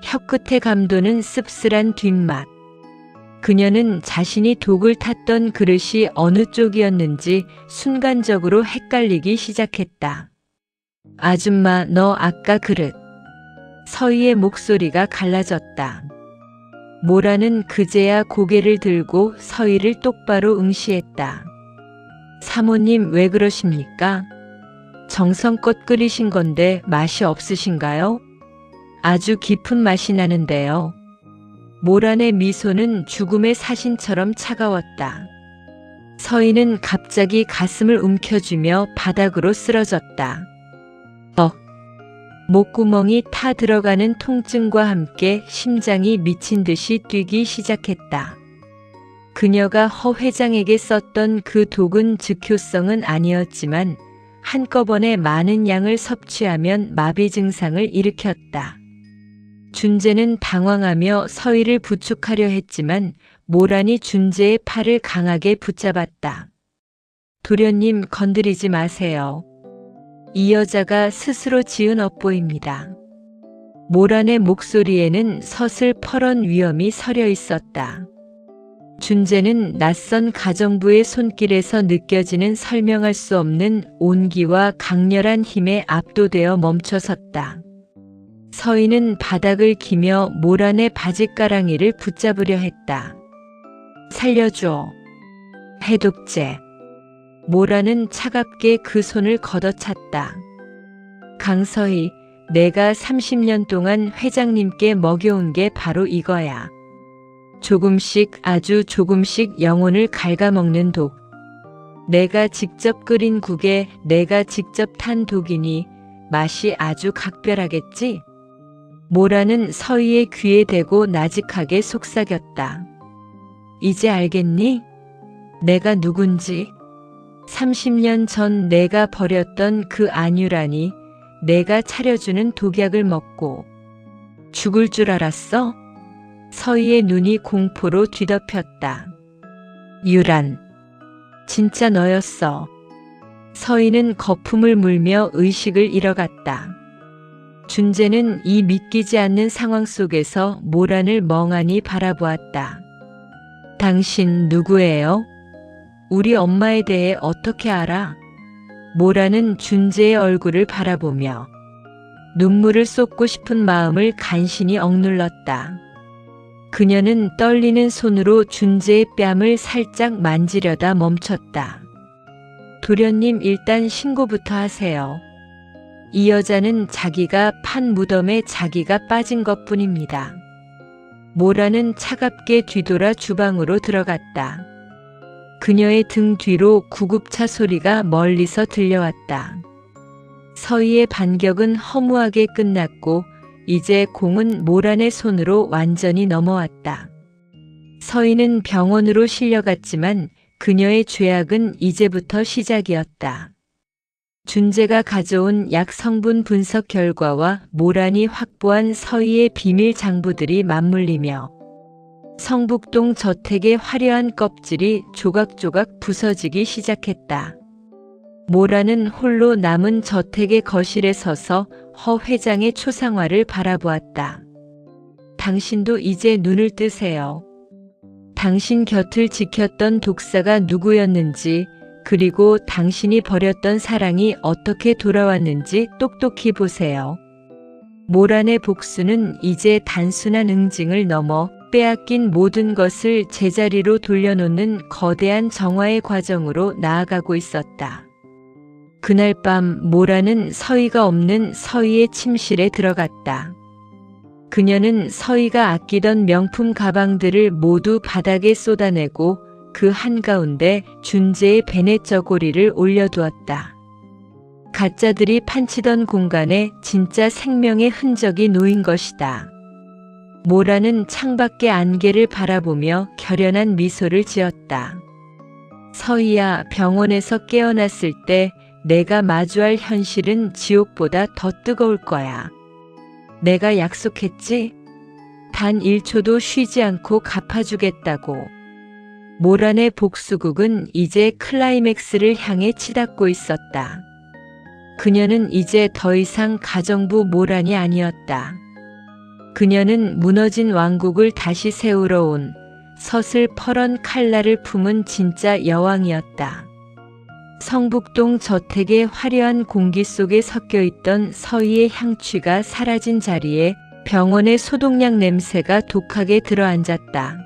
[SPEAKER 1] 혀끝에 감도는 씁쓸한 뒷맛. 그녀는 자신이 독을 탔던 그릇이 어느 쪽이었는지 순간적으로 헷갈리기 시작했다. 아줌마, 너 아까 그릇. 서희의 목소리가 갈라졌다. 모라는 그제야 고개를 들고 서희를 똑바로 응시했다. 사모님 왜 그러십니까? 정성껏 끓이신 건데 맛이 없으신가요? 아주 깊은 맛이 나는데요. 모란의 미소는 죽음의 사신처럼 차가웠다. 서희는 갑자기 가슴을 움켜쥐며 바닥으로 쓰러졌다. 목구멍이 타 들어가는 통증과 함께 심장이 미친 듯이 뛰기 시작했다. 그녀가 허 회장에게 썼던 그 독은 즉효성은 아니었지만 한꺼번에 많은 양을 섭취하면 마비 증상을 일으켰다. 준재는 당황하며 서희를 부축하려 했지만 모란이 준재의 팔을 강하게 붙잡았다. 도련님 건드리지 마세요. 이 여자가 스스로 지은 업보입니다. 모란의 목소리에는 서슬퍼런 위험이 서려 있었다. 준재는 낯선 가정부의 손길에서 느껴지는 설명할 수 없는 온기와 강렬한 힘에 압도되어 멈춰섰다. 서희는 바닥을 기며 모란의 바짓가랑이를 붙잡으려 했다. 살려줘. 해독제. 모라는 차갑게 그 손을 걷어찼다. 강서희, 내가 30년 동안 회장님께 먹여온 게 바로 이거야. 조금씩 아주 조금씩 영혼을 갉아먹는 독. 내가 직접 끓인 국에 내가 직접 탄 독이니 맛이 아주 각별하겠지? 모라는 서희의 귀에 대고 나직하게 속삭였다. 이제 알겠니? 내가 누군지? 30년 전 내가 버렸던 그 안유란이 내가 차려주는 독약을 먹고 죽을 줄 알았어? 서희의 눈이 공포로 뒤덮였다. 유란. 진짜 너였어. 서희는 거품을 물며 의식을 잃어갔다. 준재는 이 믿기지 않는 상황 속에서 모란을 멍하니 바라보았다. 당신 누구예요? 우리 엄마에 대해 어떻게 알아? 모라는 준재의 얼굴을 바라보며 눈물을 쏟고 싶은 마음을 간신히 억눌렀다. 그녀는 떨리는 손으로 준재의 뺨을 살짝 만지려다 멈췄다. 도련님 일단 신고부터 하세요. 이 여자는 자기가 판 무덤에 자기가 빠진 것뿐입니다. 모라는 차갑게 뒤돌아 주방으로 들어갔다. 그녀의 등 뒤로 구급차 소리가 멀리서 들려왔다. 서희의 반격은 허무하게 끝났고 이제 공은 모란의 손으로 완전히 넘어왔다. 서희는 병원으로 실려갔지만 그녀의 죄악은 이제부터 시작이었다. 준재가 가져온 약 성분 분석 결과와 모란이 확보한 서희의 비밀 장부들이 맞물리며 성북동 저택의 화려한 껍질이 조각조각 부서지기 시작했다. 모란은 홀로 남은 저택의 거실에 서서 허 회장의 초상화를 바라보았다. 당신도 이제 눈을 뜨세요. 당신 곁을 지켰던 독사가 누구였는지, 그리고 당신이 버렸던 사랑이 어떻게 돌아왔는지 똑똑히 보세요. 모란의 복수는 이제 단순한 응징을 넘어 빼앗긴 모든 것을 제자리로 돌려놓는 거대한 정화의 과정으로 나아가고 있었다. 그날 밤 모란은 서희가 없는 서희의 침실에 들어갔다. 그녀는 서희가 아끼던 명품 가방들을 모두 바닥에 쏟아내고 그 한가운데 준재의 베넷 저고리를 올려두었다. 가짜들이 판치던 공간에 진짜 생명의 흔적이 놓인 것이다. 모란은 창밖의 안개를 바라보며 결연한 미소를 지었다. 서희야, 병원에서 깨어났을 때 내가 마주할 현실은 지옥보다 더 뜨거울 거야. 내가 약속했지? 단 1초도 쉬지 않고 갚아주겠다고. 모란의 복수극은 이제 클라이맥스를 향해 치닫고 있었다. 그녀는 이제 더 이상 가정부 모란이 아니었다. 그녀는 무너진 왕국을 다시 세우러 온 서슬퍼런 칼날을 품은 진짜 여왕이었다. 성북동 저택의 화려한 공기 속에 섞여있던 서희의 향취가 사라진 자리에 병원의 소독약 냄새가 독하게 들어앉았다.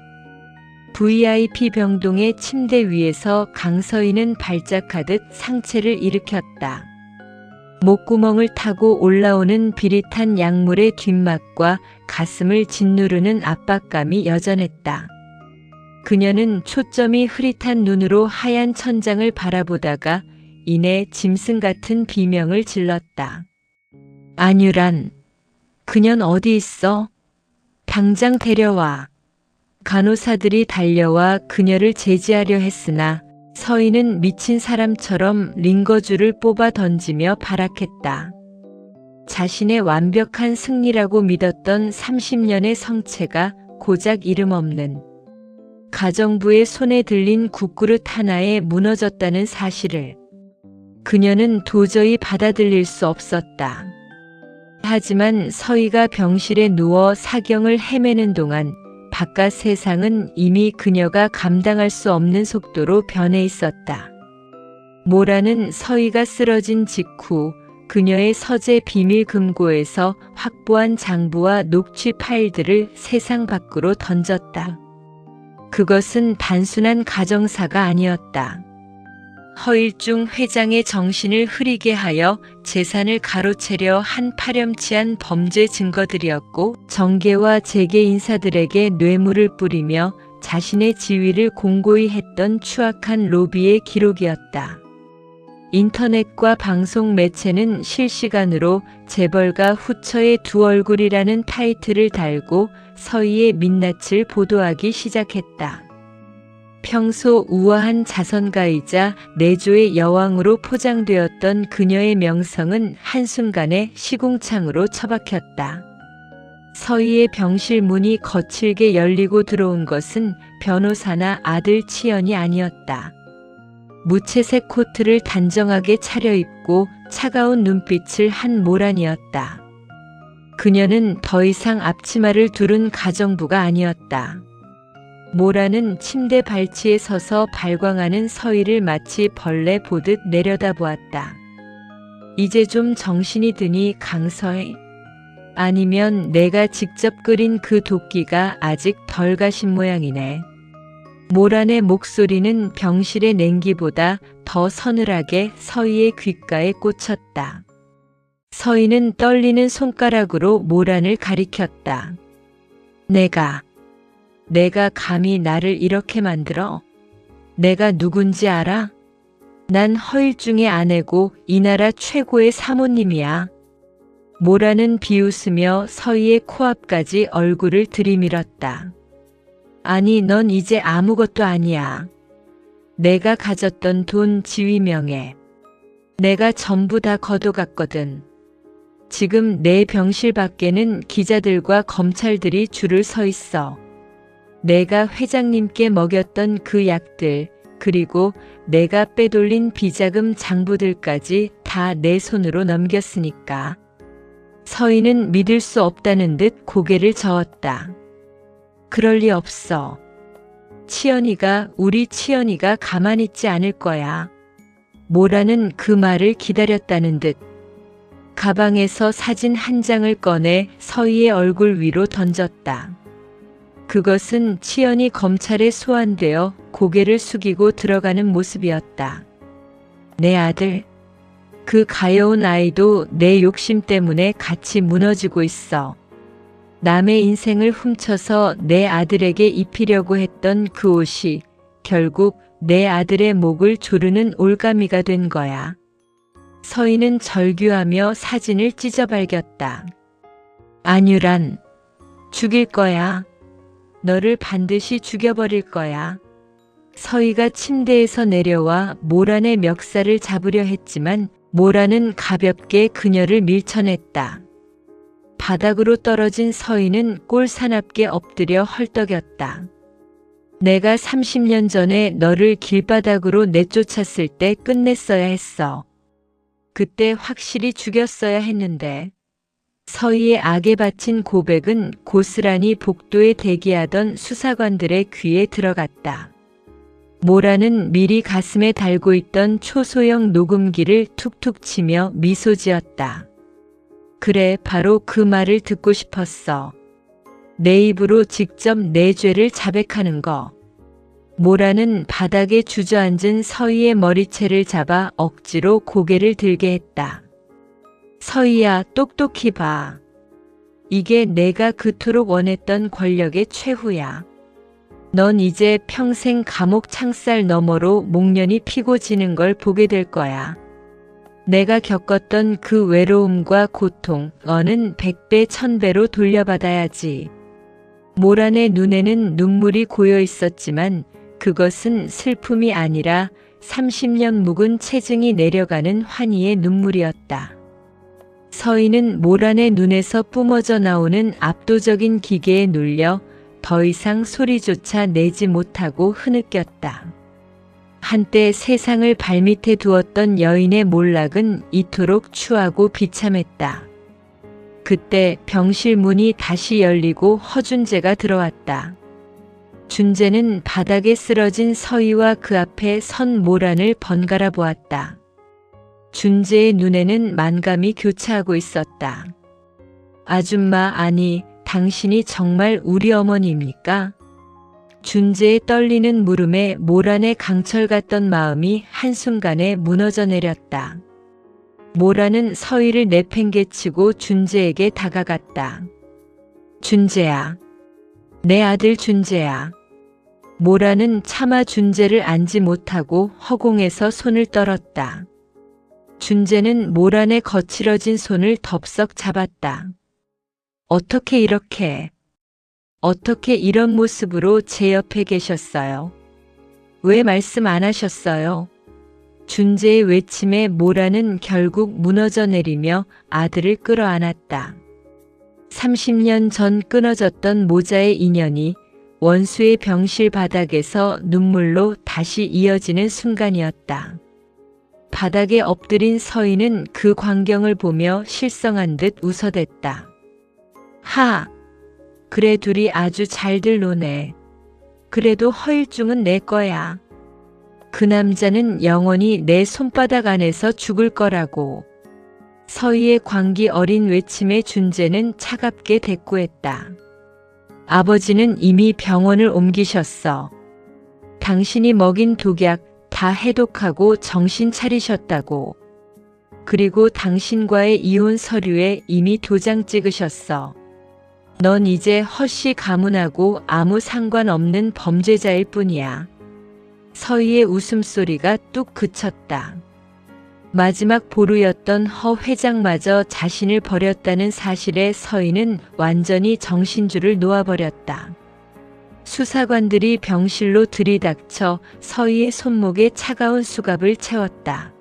[SPEAKER 1] VIP 병동의 침대 위에서 강서희는 발작하듯 상체를 일으켰다. 목구멍을 타고 올라오는 비릿한 약물의 뒷맛과 가슴을 짓누르는 압박감이 여전했다. 그녀는 초점이 흐릿한 눈으로 하얀 천장을 바라보다가 이내 짐승 같은 비명을 질렀다. 안유란, 그년 어디 있어? 당장 데려와. 간호사들이 달려와 그녀를 제지하려 했으나 서희는 미친 사람처럼 링거줄을 뽑아 던지며 발악했다. 자신의 완벽한 승리라고 믿었던 30년의 성체가 고작 이름 없는 가정부의 손에 들린 국그릇 하나에 무너졌다는 사실을 그녀는 도저히 받아들일 수 없었다. 하지만 서희가 병실에 누워 사경을 헤매는 동안 바깥 세상은 이미 그녀가 감당할 수 없는 속도로 변해 있었다. 모란은 서희가 쓰러진 직후 그녀의 서재 비밀 금고에서 확보한 장부와 녹취 파일들을 세상 밖으로 던졌다. 그것은 단순한 가정사가 아니었다. 허일중 회장의 정신을 흐리게 하여 재산을 가로채려 한 파렴치한 범죄 증거들이었고, 정계와 재계 인사들에게 뇌물을 뿌리며 자신의 지위를 공고히 했던 추악한 로비의 기록이었다. 인터넷과 방송 매체는 실시간으로 재벌가 후처의 두 얼굴이라는 타이틀을 달고 서희의 민낯을 보도하기 시작했다. 평소 우아한 자선가이자 내조의 여왕으로 포장되었던 그녀의 명성은 한순간에 시궁창으로 처박혔다. 서희의 병실 문이 거칠게 열리고 들어온 것은 변호사나 아들 치연이 아니었다. 무채색 코트를 단정하게 차려입고 차가운 눈빛을 한 모란이었다. 그녀는 더 이상 앞치마를 두른 가정부가 아니었다. 모란은 침대 발치에 서서 발광하는 서희를 마치 벌레 보듯 내려다보았다. 이제 좀 정신이 드니 강서희? 아니면 내가 직접 끓인 그 도끼가 아직 덜 가신 모양이네. 모란의 목소리는 병실의 냉기보다 더 서늘하게 서희의 귓가에 꽂혔다. 서희는 떨리는 손가락으로 모란을 가리켰다. 내가 감히 나를 이렇게 만들어? 내가 누군지 알아? 난 허일중의 아내고 이 나라 최고의 사모님이야. 모란은 비웃으며 서희의 코앞까지 얼굴을 들이밀었다. 아니, 넌 이제 아무것도 아니야. 내가 가졌던 돈, 지위, 명예. 내가 전부 다 거둬갔거든. 지금 내 병실 밖에는 기자들과 검찰들이 줄을 서 있어. 내가 회장님께 먹였던 그 약들, 그리고 내가 빼돌린 비자금 장부들까지 다 내 손으로 넘겼으니까. 서인은 믿을 수 없다는 듯 고개를 저었다. 그럴 리 없어. 우리 치연이가 가만히 있지 않을 거야. 모라는 그 말을 기다렸다는 듯 가방에서 사진 한 장을 꺼내 서희의 얼굴 위로 던졌다. 그것은 치연이 검찰에 소환되어 고개를 숙이고 들어가는 모습이었다. 내 아들, 그 가여운 아이도 내 욕심 때문에 같이 무너지고 있어. 남의 인생을 훔쳐서 내 아들에게 입히려고 했던 그 옷이 결국 내 아들의 목을 조르는 올가미가 된 거야. 서희는 절규하며 사진을 찢어발겼다. 안유란, 죽일 거야. 너를 반드시 죽여버릴 거야. 서희가 침대에서 내려와 모란의 멱살을 잡으려 했지만 모란은 가볍게 그녀를 밀쳐냈다. 바닥으로 떨어진 서희는 꼴사납게 엎드려 헐떡였다. 내가 30년 전에 너를 길바닥으로 내쫓았을 때 끝냈어야 했어. 그때 확실히 죽였어야 했는데. 서희의 악에 바친 고백은 고스란히 복도에 대기하던 수사관들의 귀에 들어갔다. 모라는 미리 가슴에 달고 있던 초소형 녹음기를 툭툭 치며 미소 지었다. 그래, 바로 그 말을 듣고 싶었어. 내 입으로 직접 내 죄를 자백하는 거. 모라는 바닥에 주저앉은 서희의 머리채를 잡아 억지로 고개를 들게 했다. 서희야, 똑똑히 봐. 이게 내가 그토록 원했던 권력의 최후야. 넌 이제 평생 감옥 창살 너머로 목련이 피고 지는 걸 보게 될 거야. 내가 겪었던 그 외로움과 고통, 너는 100배, 1000배로 돌려받아야지. 모란의 눈에는 눈물이 고여 있었지만 그것은 슬픔이 아니라 30년 묵은 체증이 내려가는 환희의 눈물이었다. 서희는 모란의 눈에서 뿜어져 나오는 압도적인 기계에 눌려 더 이상 소리조차 내지 못하고 흐느꼈다. 한때 세상을 발밑에 두었던 여인의 몰락은 이토록 추하고 비참했다. 그때 병실 문이 다시 열리고 허준재가 들어왔다. 준재는 바닥에 쓰러진 서희와 그 앞에 선 모란을 번갈아 보았다. 준재의 눈에는 만감이 교차하고 있었다. 아줌마, 아니, 당신이 정말 우리 어머니입니까? 준재의 떨리는 물음에 모란의 강철 같던 마음이 한순간에 무너져 내렸다. 모란은 서희를 내팽개치고 준재에게 다가갔다. 준재야. 내 아들 준재야. 모라는 차마 준재를 안지 못하고 허공에서 손을 떨었다. 준재는 모란의 거칠어진 손을 덥석 잡았다. 어떻게 이런 모습으로 제 옆에 계셨어요? 왜 말씀 안 하셨어요? 준재의 외침에 모라는 결국 무너져 내리며 아들을 끌어안았다. 30년 전 끊어졌던 모자의 인연이 원수의 병실 바닥에서 눈물로 다시 이어지는 순간이었다. 바닥에 엎드린 서희는 그 광경을 보며 실성한 듯 웃어댔다. 하! 그래, 둘이 아주 잘들 노네. 그래도 허일중은 내 거야. 그 남자는 영원히 내 손바닥 안에서 죽을 거라고. 서희의 광기 어린 외침에 준재는 차갑게 대꾸했다. 아버지는 이미 병원을 옮기셨어. 당신이 먹인 독약 다 해독하고 정신 차리셨다고. 그리고 당신과의 이혼 서류에 이미 도장 찍으셨어. 넌 이제 헛시 가문하고 아무 상관없는 범죄자일 뿐이야. 서희의 웃음소리가 뚝 그쳤다. 마지막 보루였던 허 회장마저 자신을 버렸다는 사실에 서희는 완전히 정신줄을 놓아버렸다. 수사관들이 병실로 들이닥쳐 서희의 손목에 차가운 수갑을 채웠다.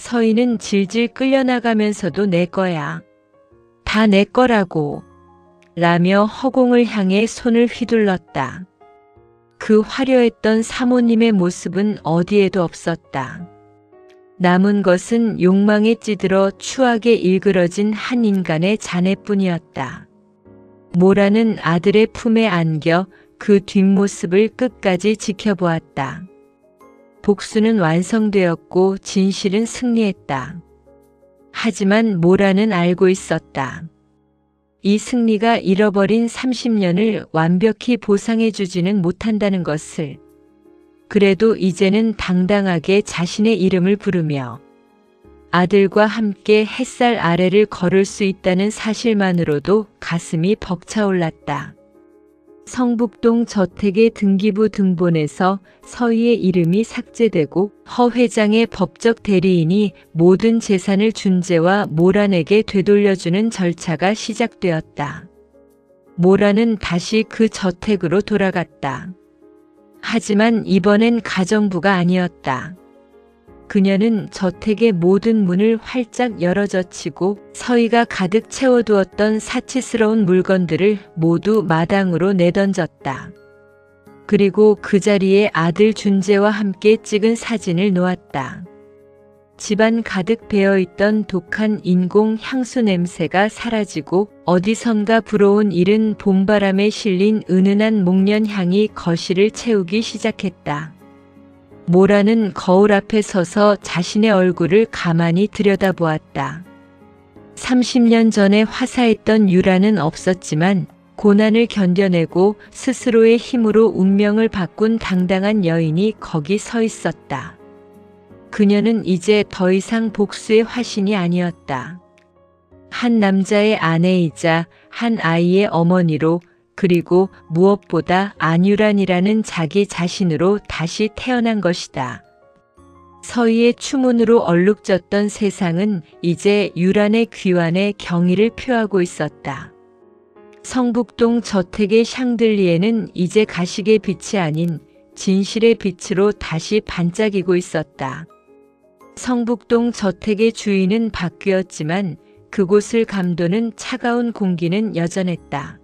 [SPEAKER 1] 서희는 질질 끌려나가면서도 내 거야. 다 내 거라고. 라며 허공을 향해 손을 휘둘렀다. 그 화려했던 사모님의 모습은 어디에도 없었다. 남은 것은 욕망에 찌들어 추악에 일그러진 한 인간의 잔해뿐이었다. 모라는 아들의 품에 안겨 그 뒷모습을 끝까지 지켜보았다. 복수는 완성되었고 진실은 승리했다. 하지만 모라는 알고 있었다. 이 승리가 잃어버린 30년을 완벽히 보상해주지는 못한다는 것을. 그래도 이제는 당당하게 자신의 이름을 부르며 아들과 함께 햇살 아래를 걸을 수 있다는 사실만으로도 가슴이 벅차올랐다. 성북동 저택의 등기부 등본에서 서희의 이름이 삭제되고 허 회장의 법적 대리인이 모든 재산을 준재와 모란에게 되돌려주는 절차가 시작되었다. 모란은 다시 그 저택으로 돌아갔다. 하지만 이번엔 가정부가 아니었다. 그녀는 저택의 모든 문을 활짝 열어젖히고 서희가 가득 채워두었던 사치스러운 물건들을 모두 마당으로 내던졌다. 그리고 그 자리에 아들 준재와 함께 찍은 사진을 놓았다. 집안 가득 배어있던 독한 인공 향수 냄새가 사라지고 어디선가 불어온 이른 봄바람에 실린 은은한 목련 향이 거실을 채우기 시작했다. 모라는 거울 앞에 서서 자신의 얼굴을 가만히 들여다보았다. 30년 전에 화사했던 유라는 없었지만 고난을 견뎌내고 스스로의 힘으로 운명을 바꾼 당당한 여인이 거기 서 있었다. 그녀는 이제 더 이상 복수의 화신이 아니었다. 한 남자의 아내이자 한 아이의 어머니로, 그리고 무엇보다 안유란이라는 자기 자신으로 다시 태어난 것이다. 서희의 추문으로 얼룩졌던 세상은 이제 유란의 귀환에 경의를 표하고 있었다. 성북동 저택의 샹들리에는 이제 가식의 빛이 아닌 진실의 빛으로 다시 반짝이고 있었다. 성북동 저택의 주인은 바뀌었지만 그곳을 감도는 차가운 공기는 여전했다.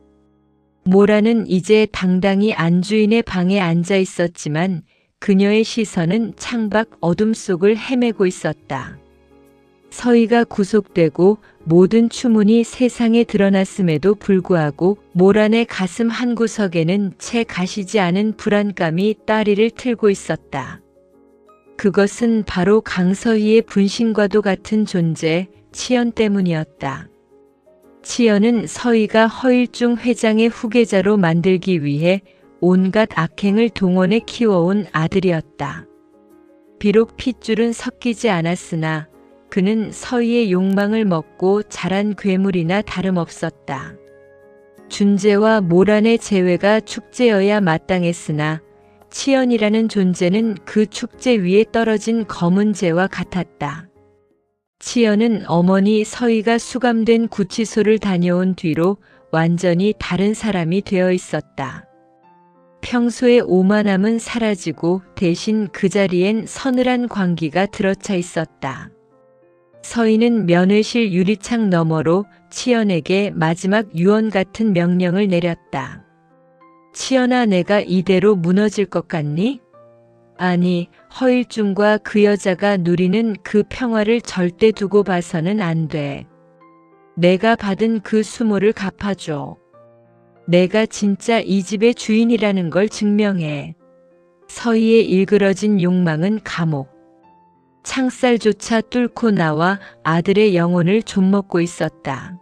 [SPEAKER 1] 모라는 이제 당당히 안주인의 방에 앉아 있었지만 그녀의 시선은 창밖 어둠 속을 헤매고 있었다. 서희가 구속되고 모든 추문이 세상에 드러났음에도 불구하고 모란의 가슴 한구석에는 채 가시지 않은 불안감이 따리를 틀고 있었다. 그것은 바로 강서희의 분신과도 같은 존재, 치연 때문이었다. 치연은 서희가 허일중 회장의 후계자로 만들기 위해 온갖 악행을 동원해 키워온 아들이었다. 비록 핏줄은 섞이지 않았으나 그는 서희의 욕망을 먹고 자란 괴물이나 다름없었다. 준재와 모란의 재회가 축제여야 마땅했으나 치연이라는 존재는 그 축제 위에 떨어진 검은 재와 같았다. 치연은 어머니 서희가 수감된 구치소를 다녀온 뒤로 완전히 다른 사람이 되어 있었다. 평소의 오만함은 사라지고 대신 그 자리엔 서늘한 광기가 들어차 있었다. 서희는 면회실 유리창 너머로 치연에게 마지막 유언 같은 명령을 내렸다. 치연아, 내가 이대로 무너질 것 같니? 아니, 허일중과 그 여자가 누리는 그 평화를 절대 두고 봐서는 안 돼. 내가 받은 그 수모를 갚아줘. 내가 진짜 이 집의 주인이라는 걸 증명해. 서희의 일그러진 욕망은 감옥. 창살조차 뚫고 나와 아들의 영혼을 좀먹고 있었다.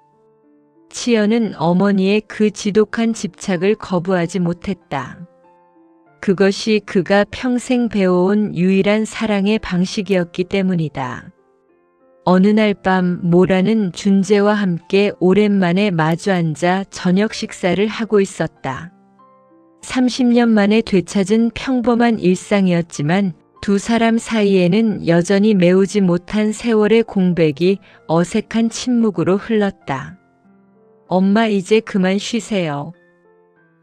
[SPEAKER 1] 치연은 어머니의 그 지독한 집착을 거부하지 못했다. 그것이 그가 평생 배워온 유일한 사랑의 방식이었기 때문이다. 어느 날 밤 모라는 준재와 함께 오랜만에 마주 앉아 저녁 식사를 하고 있었다. 30년 만에 되찾은 평범한 일상이었지만 두 사람 사이에는 여전히 메우지 못한 세월의 공백이 어색한 침묵으로 흘렀다. 엄마, 이제 그만 쉬세요.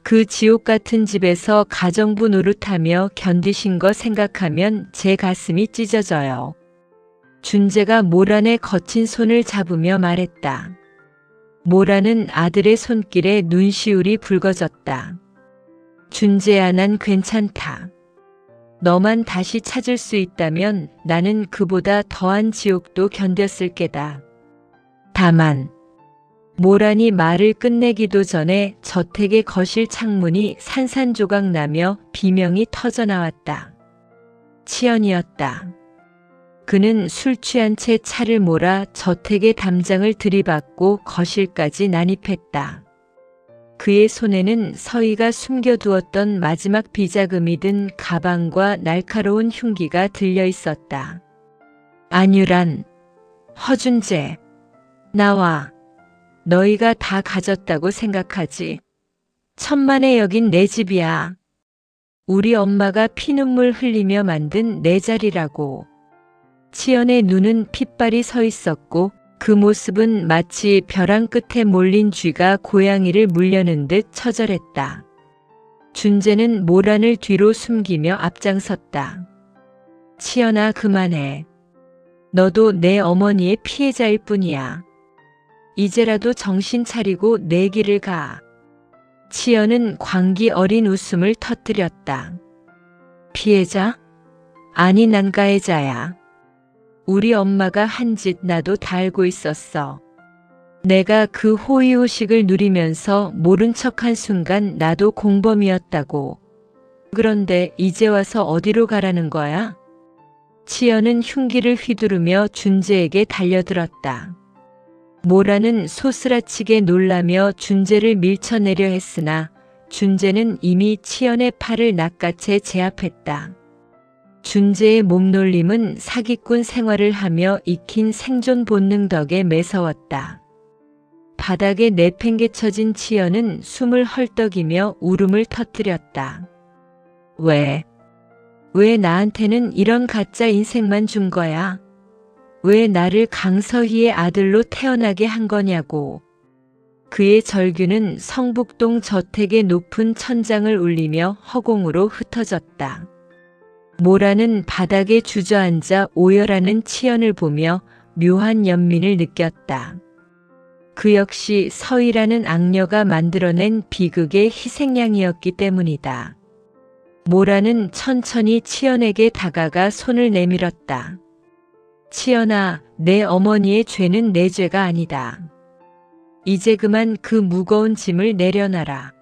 [SPEAKER 1] 그 지옥 같은 집에서 가정부 노릇하며 견디신 거 생각하면 제 가슴이 찢어져요. 준재가 모란의 거친 손을 잡으며 말했다. 모란은 아들의 손길에 눈시울이 붉어졌다. 준재야, 난 괜찮다. 너만 다시 찾을 수 있다면 나는 그보다 더한 지옥도 견뎠을 게다. 다만 모란이 말을 끝내기도 전에 저택의 거실 창문이 산산조각 나며 비명이 터져나왔다. 치연이었다. 그는 술 취한 채 차를 몰아 저택의 담장을 들이받고 거실까지 난입했다. 그의 손에는 서희가 숨겨두었던 마지막 비자금이 든 가방과 날카로운 흉기가 들려 있었다. 안유란, 허준재, 나와. 너희가 다 가졌다고 생각하지. 천만에 여긴 내 집이야. 우리 엄마가 피눈물 흘리며 만든 내 자리라고. 치연의 눈은 핏발이 서 있었고 그 모습은 마치 벼랑 끝에 몰린 쥐가 고양이를 물려는 듯 처절했다. 준재는 모란을 뒤로 숨기며 앞장섰다. 치연아, 그만해. 너도 내 어머니의 피해자일 뿐이야. 이제라도 정신 차리고 내 길을 가. 치연은 광기 어린 웃음을 터뜨렸다. 피해자? 아니, 난 가해자야. 우리 엄마가 한 짓 나도 다 알고 있었어. 내가 그 호의호식을 누리면서 모른 척한 순간 나도 공범이었다고. 그런데 이제 와서 어디로 가라는 거야? 치연은 흉기를 휘두르며 준재에게 달려들었다. 모란은 소스라치게 놀라며 준재를 밀쳐내려 했으나 준재는 이미 치연의 팔을 낚아채 제압했다. 준재의 몸놀림은 사기꾼 생활을 하며 익힌 생존 본능 덕에 매서웠다. 바닥에 내팽개쳐진 치연은 숨을 헐떡이며 울음을 터뜨렸다. 왜 나한테는 이런 가짜 인생만 준 거야? 왜 나를 강서희의 아들로 태어나게 한 거냐고. 그의 절규는 성북동 저택의 높은 천장을 울리며 허공으로 흩어졌다. 모란은 바닥에 주저앉아 오열하는 치연을 보며 묘한 연민을 느꼈다. 그 역시 서희라는 악녀가 만들어낸 비극의 희생양이었기 때문이다. 모란은 천천히 치연에게 다가가 손을 내밀었다. 치연아, 내 어머니의 죄는 내 죄가 아니다. 이제 그만 그 무거운 짐을 내려놔라.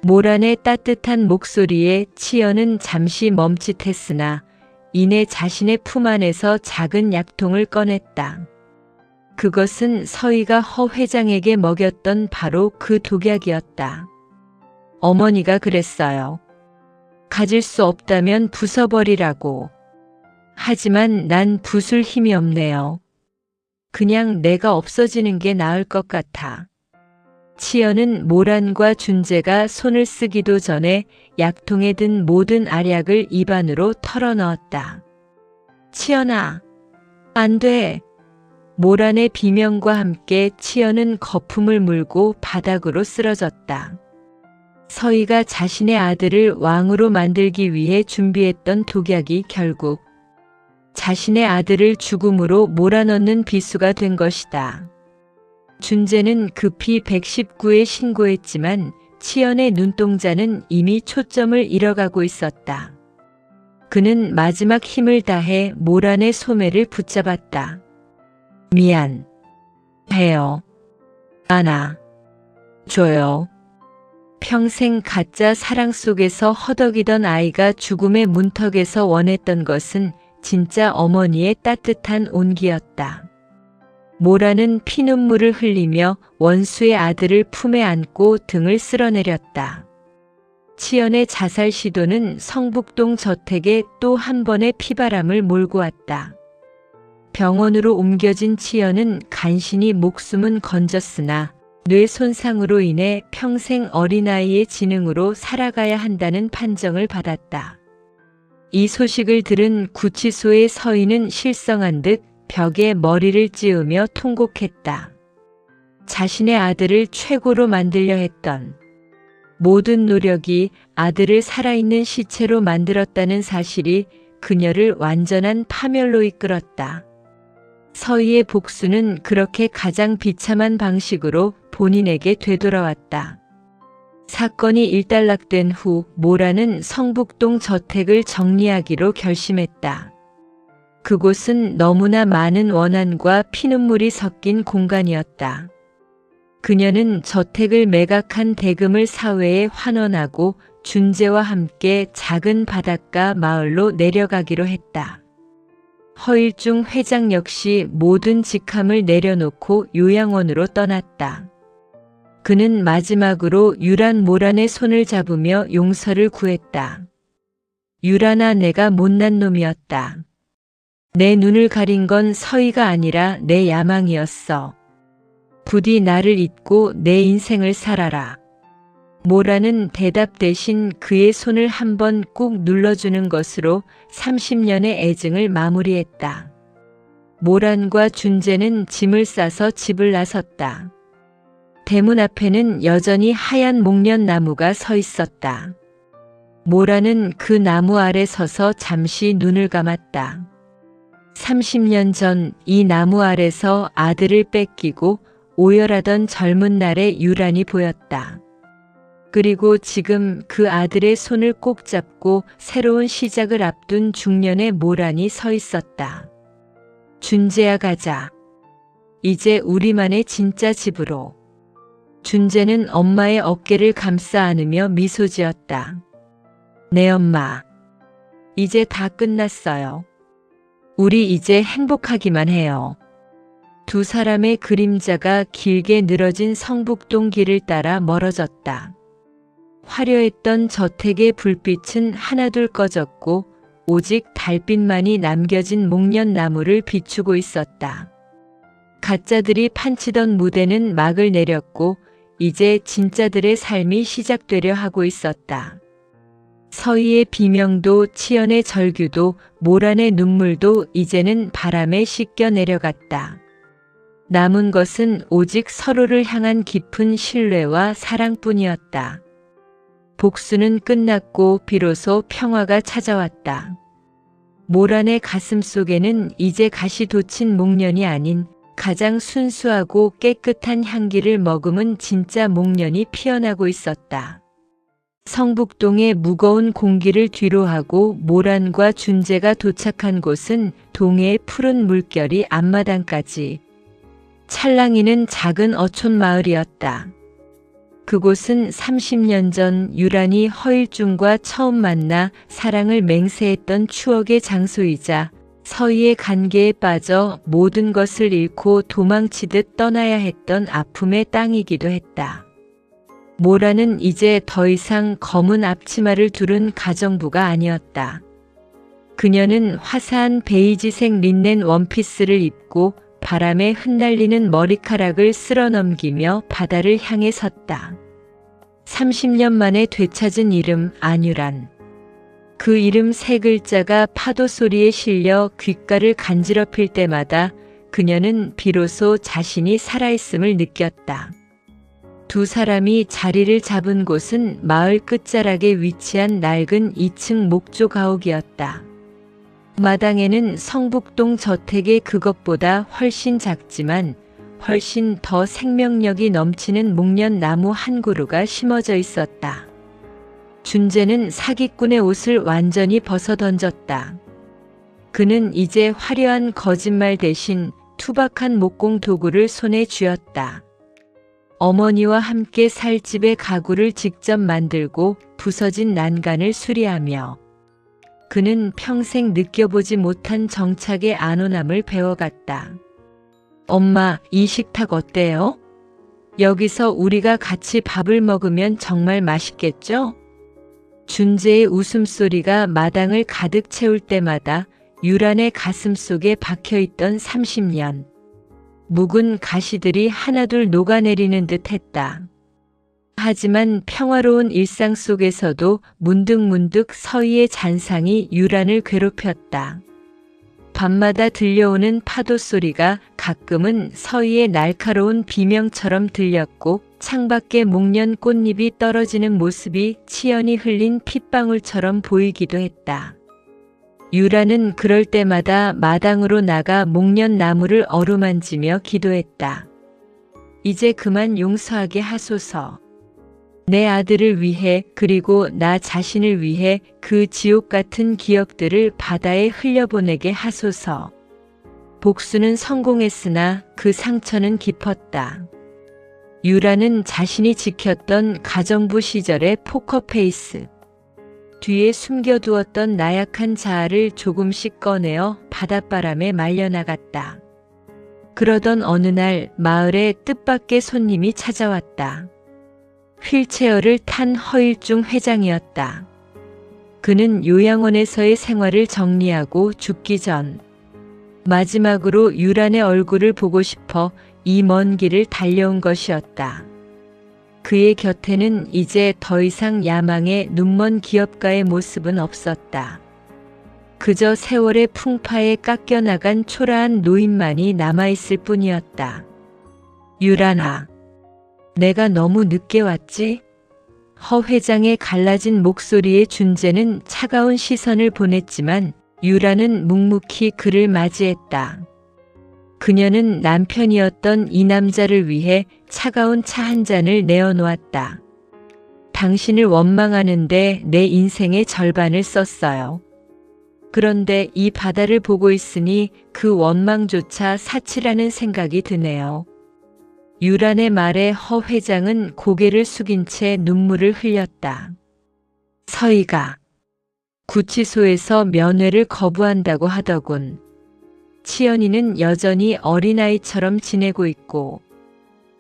[SPEAKER 1] 모란의 따뜻한 목소리에 치연은 잠시 멈칫했으나 이내 자신의 품 안에서 작은 약통을 꺼냈다. 그것은 서희가 허 회장에게 먹였던 바로 그 독약이었다. 어머니가 그랬어요. 가질 수 없다면 부숴버리라고. 하지만 난 부술 힘이 없네요. 그냥 내가 없어지는 게 나을 것 같아. 치연은 모란과 준재가 손을 쓰기도 전에 약통에 든 모든 알약을 입안으로 털어넣었다. 치연아, 안 돼. 모란의 비명과 함께 치연은 거품을 물고 바닥으로 쓰러졌다. 서희가 자신의 아들을 왕으로 만들기 위해 준비했던 독약이 결국 자신의 아들을 죽음으로 몰아넣는 비수가 된 것이다. 준재는 급히 119에 신고했지만 치연의 눈동자는 이미 초점을 잃어가고 있었다. 그는 마지막 힘을 다해 모란의 소매를 붙잡았다. 미안. 해요. 안아. 줘요. 평생 가짜 사랑 속에서 허덕이던 아이가 죽음의 문턱에서 원했던 것은 진짜 어머니의 따뜻한 온기였다. 모라는 피눈물을 흘리며 원수의 아들을 품에 안고 등을 쓸어내렸다. 치연의 자살 시도는 성북동 저택에 또 한 번의 피바람을 몰고 왔다. 병원으로 옮겨진 치연은 간신히 목숨은 건졌으나 뇌 손상으로 인해 평생 어린아이의 지능으로 살아가야 한다는 판정을 받았다. 이 소식을 들은 구치소의 서희는 실성한 듯 벽에 머리를 찌우며 통곡했다. 자신의 아들을 최고로 만들려 했던 모든 노력이 아들을 살아있는 시체로 만들었다는 사실이 그녀를 완전한 파멸로 이끌었다. 서희의 복수는 그렇게 가장 비참한 방식으로 본인에게 되돌아왔다. 사건이 일단락된 후 모라는 성북동 저택을 정리하기로 결심했다. 그곳은 너무나 많은 원한과 피눈물이 섞인 공간이었다. 그녀는 저택을 매각한 대금을 사회에 환원하고 준재와 함께 작은 바닷가 마을로 내려가기로 했다. 허일중 회장 역시 모든 직함을 내려놓고 요양원으로 떠났다. 그는 마지막으로 유란 모란의 손을 잡으며 용서를 구했다. 유란아, 내가 못난 놈이었다. 내 눈을 가린 건 서희가 아니라 내 야망이었어. 부디 나를 잊고 내 인생을 살아라. 모라는 대답 대신 그의 손을 한번 꾹 눌러주는 것으로 30년의 애증을 마무리했다. 모란과 준재는 짐을 싸서 집을 나섰다. 대문 앞에는 여전히 하얀 목련나무가 서 있었다. 모라는 그 나무 아래 서서 잠시 눈을 감았다. 30년 전 이 나무 아래서 아들을 뺏기고 오열하던 젊은 날의 유란이 보였다. 그리고 지금 그 아들의 손을 꼭 잡고 새로운 시작을 앞둔 중년의 모란이 서 있었다. 준재야, 가자. 이제 우리만의 진짜 집으로. 준재는 엄마의 어깨를 감싸 안으며 미소 지었다. 네, 엄마. 이제 다 끝났어요. 우리 이제 행복하기만 해요. 두 사람의 그림자가 길게 늘어진 성북동 길을 따라 멀어졌다. 화려했던 저택의 불빛은 하나둘 꺼졌고 오직 달빛만이 남겨진 목련나무를 비추고 있었다. 가짜들이 판치던 무대는 막을 내렸고 이제 진짜들의 삶이 시작되려 하고 있었다. 서희의 비명도 치연의 절규도 모란의 눈물도 이제는 바람에 씻겨 내려갔다. 남은 것은 오직 서로를 향한 깊은 신뢰와 사랑뿐이었다. 복수는 끝났고 비로소 평화가 찾아왔다. 모란의 가슴 속에는 이제 가시 돋친 목련이 아닌 가장 순수하고 깨끗한 향기를 머금은 진짜 목련이 피어나고 있었다. 성북동의 무거운 공기를 뒤로하고 모란과 준재가 도착한 곳은 동해의 푸른 물결이 앞마당까지 찰랑이는 작은 어촌 마을이었다. 그곳은 30년 전 유란이 허일중과 처음 만나 사랑을 맹세했던 추억의 장소이자 서희의 관계에 빠져 모든 것을 잃고 도망치듯 떠나야 했던 아픔의 땅이기도 했다. 모라는 이제 더 이상 검은 앞치마를 두른 가정부가 아니었다. 그녀는 화사한 베이지색 린넨 원피스를 입고 바람에 흩날리는 머리카락을 쓸어넘기며 바다를 향해 섰다. 30년 만에 되찾은 이름 안유란. 그 이름 세 글자가 파도 소리에 실려 귓가를 간지럽힐 때마다 그녀는 비로소 자신이 살아있음을 느꼈다. 두 사람이 자리를 잡은 곳은 마을 끝자락에 위치한 낡은 2층 목조 가옥이었다. 마당에는 성북동 저택의 그것보다 훨씬 작지만 훨씬 더 생명력이 넘치는 목련나무 한 그루가 심어져 있었다. 준재는 사기꾼의 옷을 완전히 벗어던졌다. 그는 이제 화려한 거짓말 대신 투박한 목공 도구를 손에 쥐었다. 어머니와 함께 살 집의 가구를 직접 만들고 부서진 난간을 수리하며 그는 평생 느껴보지 못한 정착의 안온함을 배워갔다. 엄마, 이 식탁 어때요? 여기서 우리가 같이 밥을 먹으면 정말 맛있겠죠? 준재의 웃음소리가 마당을 가득 채울 때마다 유란의 가슴속에 박혀있던 30년. 묵은 가시들이 하나둘 녹아내리는 듯 했다. 하지만 평화로운 일상 속에서도 문득문득 서희의 잔상이 유란을 괴롭혔다. 밤마다 들려오는 파도 소리가 가끔은 서희의 날카로운 비명처럼 들렸고 창밖에 목련 꽃잎이 떨어지는 모습이 치연이 흘린 핏방울처럼 보이기도 했다. 유라는 그럴 때마다 마당으로 나가 목련나무를 어루만지며 기도했다. 이제 그만 용서하게 하소서. 내 아들을 위해 그리고 나 자신을 위해 그 지옥 같은 기억들을 바다에 흘려보내게 하소서. 복수는 성공했으나 그 상처는 깊었다. 유라는 자신이 지켰던 가정부 시절의 포커페이스, 뒤에 숨겨두었던 나약한 자아를 조금씩 꺼내어 바닷바람에 말려나갔다. 그러던 어느 날 마을에 뜻밖의 손님이 찾아왔다. 휠체어를 탄 허일중 회장이었다. 그는 요양원에서의 생활을 정리하고 죽기 전 마지막으로 유란의 얼굴을 보고 싶어 이 먼 길을 달려온 것이었다. 그의 곁에는 이제 더 이상 야망의 눈먼 기업가의 모습은 없었다. 그저 세월의 풍파에 깎여나간 초라한 노인만이 남아있을 뿐이었다. 유란아, 내가 너무 늦게 왔지? 허 회장의 갈라진 목소리에 준재는 차가운 시선을 보냈지만 유라는 묵묵히 그를 맞이했다. 그녀는 남편이었던 이 남자를 위해 차가운 차 한 잔을 내어놓았다. 당신을 원망하는데 내 인생의 절반을 썼어요. 그런데 이 바다를 보고 있으니 그 원망조차 사치라는 생각이 드네요. 유란의 말에 허 회장은 고개를 숙인 채 눈물을 흘렸다. 서희가 구치소에서 면회를 거부한다고 하더군. 치연이는 여전히 어린아이처럼 지내고 있고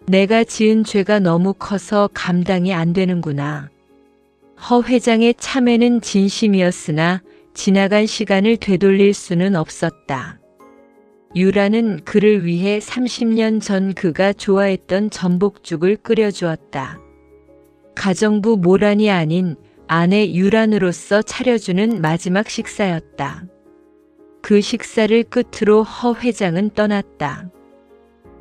[SPEAKER 1] 내가 지은 죄가 너무 커서 감당이 안 되는구나. 허 회장의 참회는 진심이었으나 지나간 시간을 되돌릴 수는 없었다. 유라는 그를 위해 30년 전 그가 좋아했던 전복죽을 끓여주었다. 가정부 모란이 아닌 아내 유란으로서 차려주는 마지막 식사였다. 그 식사를 끝으로 허 회장은 떠났다.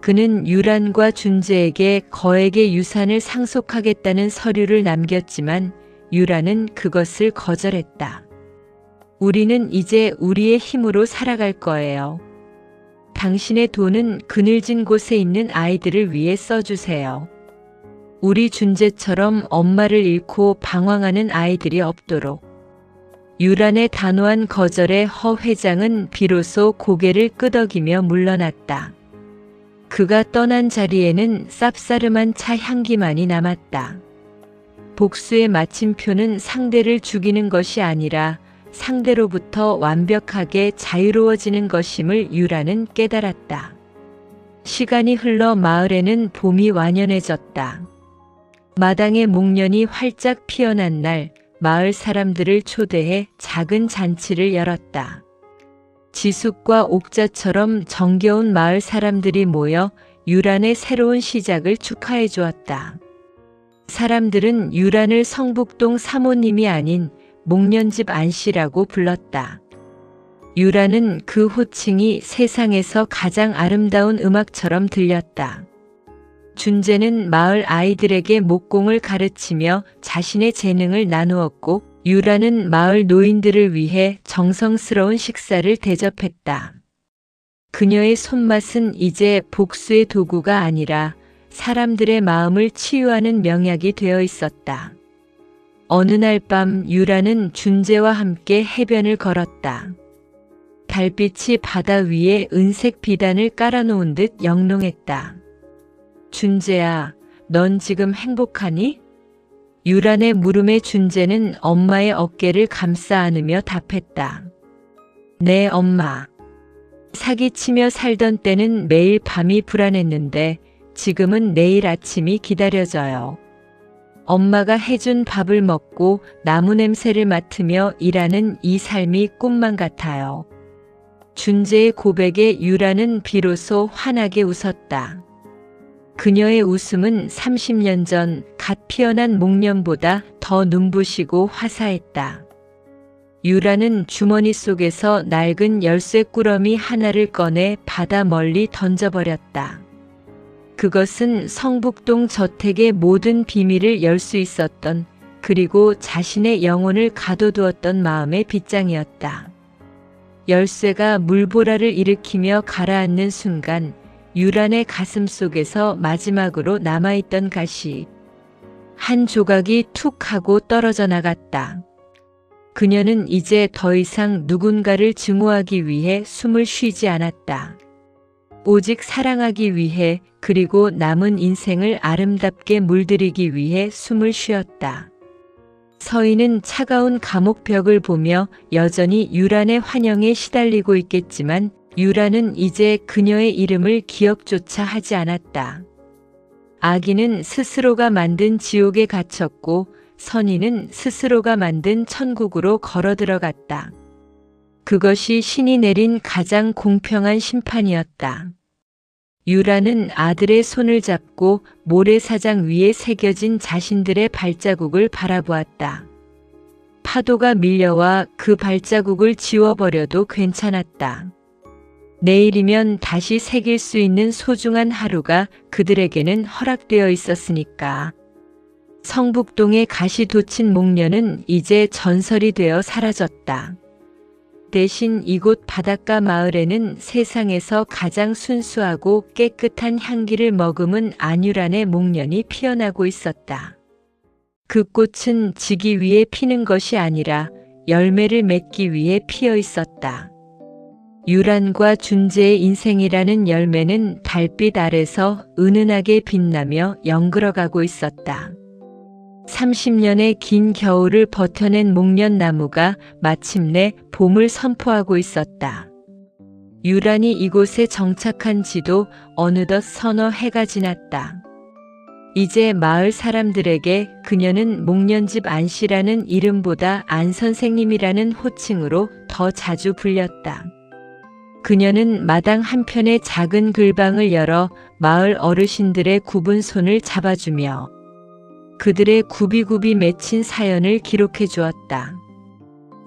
[SPEAKER 1] 그는 유란과 준재에게 거액의 유산을 상속하겠다는 서류를 남겼지만 유란은 그것을 거절했다. 우리는 이제 우리의 힘으로 살아갈 거예요. 당신의 돈은 그늘진 곳에 있는 아이들을 위해 써주세요. 우리 준재처럼 엄마를 잃고 방황하는 아이들이 없도록. 유란의 단호한 거절에 허 회장은 비로소 고개를 끄덕이며 물러났다. 그가 떠난 자리에는 쌉싸름한 차 향기만이 남았다. 복수의 마침표는 상대를 죽이는 것이 아니라 상대로부터 완벽하게 자유로워지는 것임을 유라는 깨달았다. 시간이 흘러 마을에는 봄이 완연해졌다. 마당에 목련이 활짝 피어난 날 마을 사람들을 초대해 작은 잔치를 열었다. 지숙과 옥자처럼 정겨운 마을 사람들이 모여 유란의 새로운 시작을 축하해 주었다. 사람들은 유란을 성북동 사모님이 아닌 목련집 안씨라고 불렀다. 유란은 그 호칭이 세상에서 가장 아름다운 음악처럼 들렸다. 준재는 마을 아이들에게 목공을 가르치며 자신의 재능을 나누었고 유라는 마을 노인들을 위해 정성스러운 식사를 대접했다. 그녀의 손맛은 이제 복수의 도구가 아니라 사람들의 마음을 치유하는 명약이 되어 있었다. 어느 날 밤 유라는 준재와 함께 해변을 걸었다. 달빛이 바다 위에 은색 비단을 깔아놓은 듯 영롱했다. 준재야, 넌 지금 행복하니? 유란의 물음에 준재는 엄마의 어깨를 감싸 안으며 답했다. 네, 엄마. 사기치며 살던 때는 매일 밤이 불안했는데 지금은 내일 아침이 기다려져요. 엄마가 해준 밥을 먹고 나무 냄새를 맡으며 일하는 이 삶이 꿈만 같아요. 준재의 고백에 유라는 비로소 환하게 웃었다. 그녀의 웃음은 30년 전 갓 피어난 목련보다 더 눈부시고 화사했다. 유라는 주머니 속에서 낡은 열쇠꾸러미 하나를 꺼내 바다 멀리 던져버렸다. 그것은 성북동 저택의 모든 비밀을 열 수 있었던, 그리고 자신의 영혼을 가둬두었던 마음의 빗장이었다. 열쇠가 물보라를 일으키며 가라앉는 순간 유란의 가슴 속에서 마지막으로 남아있던 가시 한 조각이 툭 하고 떨어져 나갔다. 그녀는 이제 더 이상 누군가를 증오하기 위해 숨을 쉬지 않았다. 오직 사랑하기 위해, 그리고 남은 인생을 아름답게 물들이기 위해 숨을 쉬었다. 서인은 차가운 감옥벽을 보며 여전히 유란의 환영에 시달리고 있겠지만 유란은 이제 그녀의 이름을 기억조차 하지 않았다. 아기는 스스로가 만든 지옥에 갇혔고 선인은 스스로가 만든 천국으로 걸어 들어갔다. 그것이 신이 내린 가장 공평한 심판이었다. 유라는 아들의 손을 잡고 모래사장 위에 새겨진 자신들의 발자국을 바라보았다. 파도가 밀려와 그 발자국을 지워버려도 괜찮았다. 내일이면 다시 새길 수 있는 소중한 하루가 그들에게는 허락되어 있었으니까. 성북동의 가시 돋친 목련은 이제 전설이 되어 사라졌다. 대신 이곳 바닷가 마을에는 세상에서 가장 순수하고 깨끗한 향기를 머금은 안유란의 목련이 피어나고 있었다. 그 꽃은 지기 위해 피는 것이 아니라 열매를 맺기 위해 피어 있었다. 유란과 준재의 인생이라는 열매는 달빛 아래서 은은하게 빛나며 영글어가고 있었다. 30년의 긴 겨울을 버텨낸 목련나무가 마침내 봄을 선포하고 있었다. 유란이 이곳에 정착한 지도 어느덧 서너 해가 지났다. 이제 마을 사람들에게 그녀는 목련집 안씨라는 이름보다 안 선생님이라는 호칭으로 더 자주 불렸다. 그녀는 마당 한편의 작은 글방을 열어 마을 어르신들의 굽은 손을 잡아주며 그들의 굽이굽이 맺힌 사연을 기록해 주었다.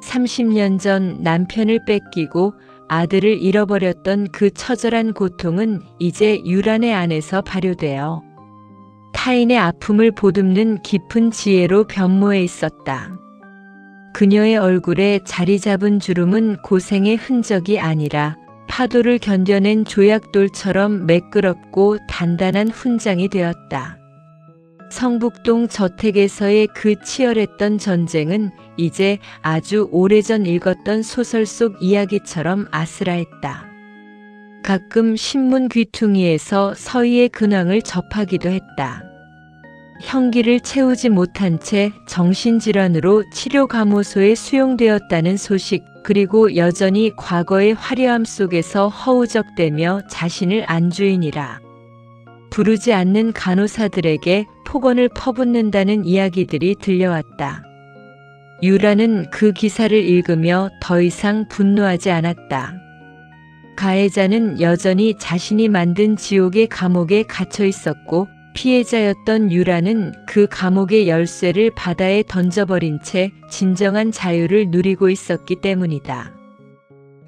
[SPEAKER 1] 30년 전 남편을 뺏기고 아들을 잃어버렸던 그 처절한 고통은 이제 유란의 안에서 발효되어 타인의 아픔을 보듬는 깊은 지혜로 변모해 있었다. 그녀의 얼굴에 자리 잡은 주름은 고생의 흔적이 아니라 파도를 견뎌낸 조약돌처럼 매끄럽고 단단한 훈장이 되었다. 성북동 저택에서의 그 치열했던 전쟁은 이제 아주 오래전 읽었던 소설 속 이야기처럼 아슬아했다. 가끔 신문 귀퉁이에서 서희의 근황을 접하기도 했다. 형기를 채우지 못한 채 정신질환으로 치료감호소에 수용되었다는 소식, 그리고 여전히 과거의 화려함 속에서 허우적대며 자신을 안주인이라 부르지 않는 간호사들에게 폭언을 퍼붓는다는 이야기들이 들려왔다. 유라는 그 기사를 읽으며 더 이상 분노하지 않았다. 가해자는 여전히 자신이 만든 지옥의 감옥에 갇혀 있었고 피해자였던 유라는 그 감옥의 열쇠를 바다에 던져버린 채 진정한 자유를 누리고 있었기 때문이다.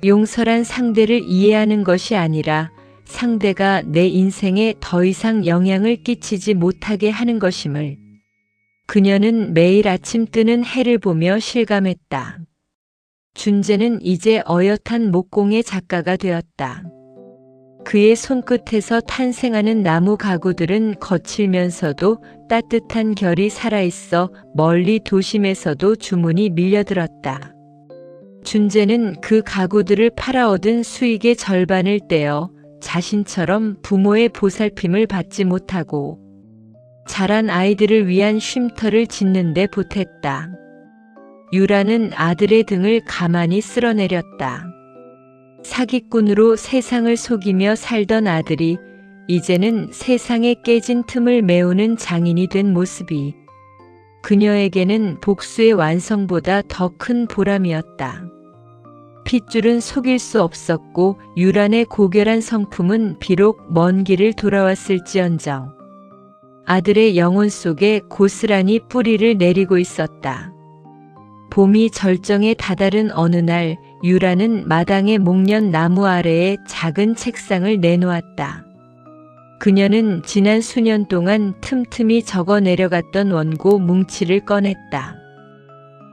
[SPEAKER 1] 용서란 상대를 이해하는 것이 아니라 상대가 내 인생에 더 이상 영향을 끼치지 못하게 하는 것임을 그녀는 매일 아침 뜨는 해를 보며 실감했다. 준재는 이제 어엿한 목공의 작가가 되었다. 그의 손끝에서 탄생하는 나무 가구들은 거칠면서도 따뜻한 결이 살아있어 멀리 도심에서도 주문이 밀려들었다. 준재는 그 가구들을 팔아 얻은 수익의 절반을 떼어 자신처럼 부모의 보살핌을 받지 못하고 자란 아이들을 위한 쉼터를 짓는 데 보탰다. 유라는 아들의 등을 가만히 쓸어내렸다. 사기꾼으로 세상을 속이며 살던 아들이 이제는 세상에 깨진 틈을 메우는 장인이 된 모습이 그녀에게는 복수의 완성보다 더 큰 보람이었다. 핏줄은 속일 수 없었고 유란의 고결한 성품은 비록 먼 길을 돌아왔을지언정 아들의 영혼 속에 고스란히 뿌리를 내리고 있었다. 봄이 절정에 다다른 어느 날 유라는 마당의 목련 나무 아래에 작은 책상을 내놓았다. 그녀는 지난 수년 동안 틈틈이 적어 내려갔던 원고 뭉치를 꺼냈다.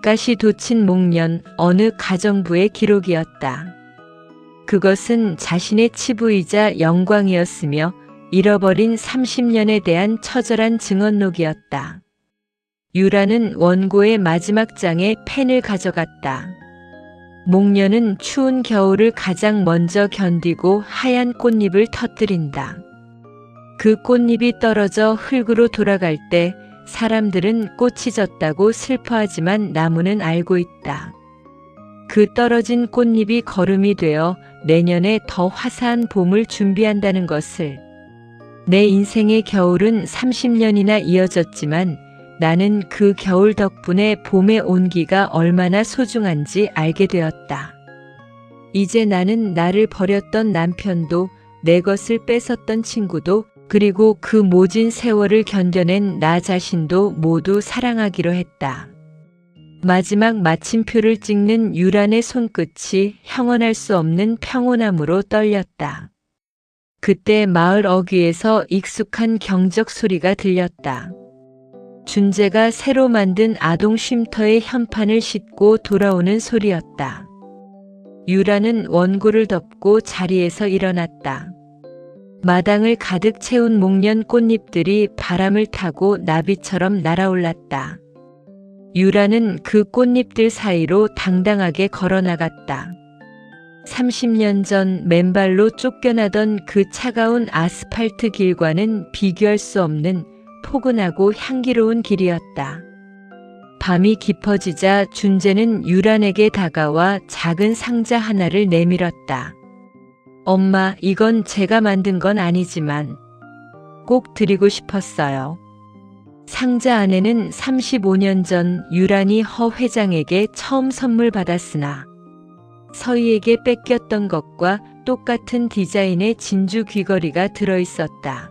[SPEAKER 1] 가시 돋친 목련 어느 가정부의 기록이었다. 그것은 자신의 치부이자 영광이었으며 잃어버린 30년에 대한 처절한 증언록이었다. 유라는 원고의 마지막 장에 펜을 가져갔다. 목련은 추운 겨울을 가장 먼저 견디고 하얀 꽃잎을 터뜨린다. 그 꽃잎이 떨어져 흙으로 돌아갈 때 사람들은 꽃이 졌다고 슬퍼하지만 나무는 알고 있다. 그 떨어진 꽃잎이 거름이 되어 내년에 더 화사한 봄을 준비한다는 것을. 내 인생의 겨울은 30년이나 이어졌지만 나는 그 겨울 덕분에 봄의 온기가 얼마나 소중한지 알게 되었다. 이제 나는 나를 버렸던 남편도 내 것을 뺏었던 친구도 그리고 그 모진 세월을 견뎌낸 나 자신도 모두 사랑하기로 했다. 마지막 마침표를 찍는 유란의 손끝이 형언할 수 없는 평온함으로 떨렸다. 그때 마을 어귀에서 익숙한 경적 소리가 들렸다. 준재가 새로 만든 아동 쉼터의 현판을 싣고 돌아오는 소리였다. 유라는 원고를 덮고 자리에서 일어났다. 마당을 가득 채운 목련 꽃잎들이 바람을 타고 나비처럼 날아올랐다. 유라는 그 꽃잎들 사이로 당당하게 걸어나갔다. 30년 전 맨발로 쫓겨나던 그 차가운 아스팔트 길과는 비교할 수 없는 포근하고 향기로운 길이었다. 밤이 깊어지자 준재는 유란에게 다가와 작은 상자 하나를 내밀었다. 엄마, 이건 제가 만든 건 아니지만 꼭 드리고 싶었어요. 상자 안에는 35년 전 유란이 허 회장에게 처음 선물 받았으나 서희에게 뺏겼던 것과 똑같은 디자인의 진주 귀걸이가 들어있었다.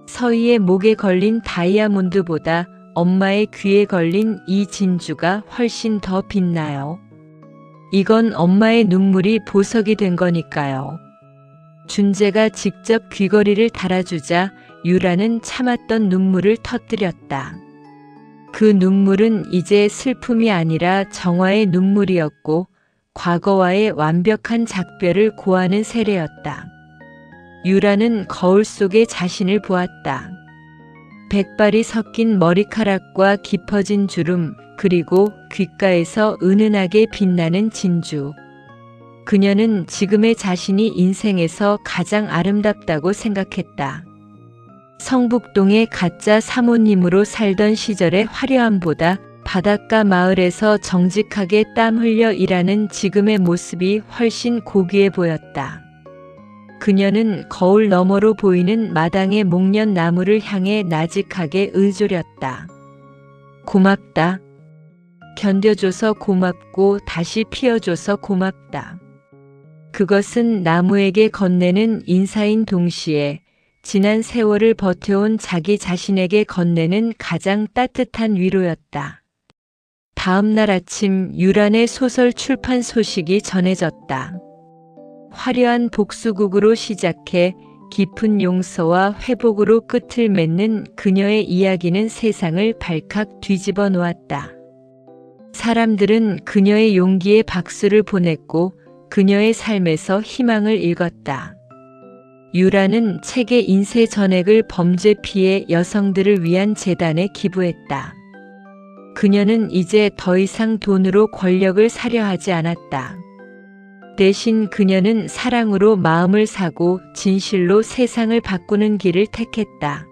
[SPEAKER 1] 서희의 목에 걸린 다이아몬드보다 엄마의 귀에 걸린 이 진주가 훨씬 더 빛나요. 이건 엄마의 눈물이 보석이 된 거니까요. 준재가 직접 귀걸이를 달아주자 유라는 참았던 눈물을 터뜨렸다. 그 눈물은 이제 슬픔이 아니라 정화의 눈물이었고 과거와의 완벽한 작별을 고하는 세례였다. 유라는 거울 속에 자신을 보았다. 백발이 섞인 머리카락과 깊어진 주름, 그리고 귓가에서 은은하게 빛나는 진주. 그녀는 지금의 자신이 인생에서 가장 아름답다고 생각했다. 성북동의 가짜 사모님으로 살던 시절의 화려함보다 바닷가 마을에서 정직하게 땀 흘려 일하는 지금의 모습이 훨씬 고귀해 보였다. 그녀는 거울 너머로 보이는 마당의 목련 나무를 향해 나직하게 의조렸다. 고맙다. 견뎌줘서 고맙고 다시 피어줘서 고맙다. 그것은 나무에게 건네는 인사인 동시에 지난 세월을 버텨온 자기 자신에게 건네는 가장 따뜻한 위로였다. 다음 날 아침 유란의 소설 출판 소식이 전해졌다. 화려한 복수극으로 시작해 깊은 용서와 회복으로 끝을 맺는 그녀의 이야기는 세상을 발칵 뒤집어 놓았다. 사람들은 그녀의 용기에 박수를 보냈고 그녀의 삶에서 희망을 읽었다. 유라는 책의 인쇄 전액을 범죄 피해 여성들을 위한 재단에 기부했다. 그녀는 이제 더 이상 돈으로 권력을 사려 하지 않았다. 대신 그녀는 사랑으로 마음을 사고 진실로 세상을 바꾸는 길을 택했다.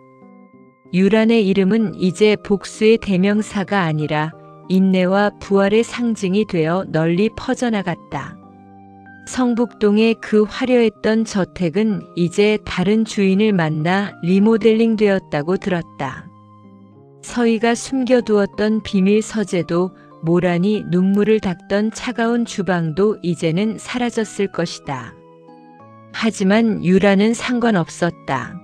[SPEAKER 1] 유란의 이름은 이제 복수의 대명사가 아니라 인내와 부활의 상징이 되어 널리 퍼져나갔다. 성북동의 그 화려했던 저택은 이제 다른 주인을 만나 리모델링 되었다고 들었다. 서희가 숨겨두었던 비밀 서재도 모란이 눈물을 닦던 차가운 주방도 이제는 사라졌을 것이다. 하지만 유라는 상관없었다.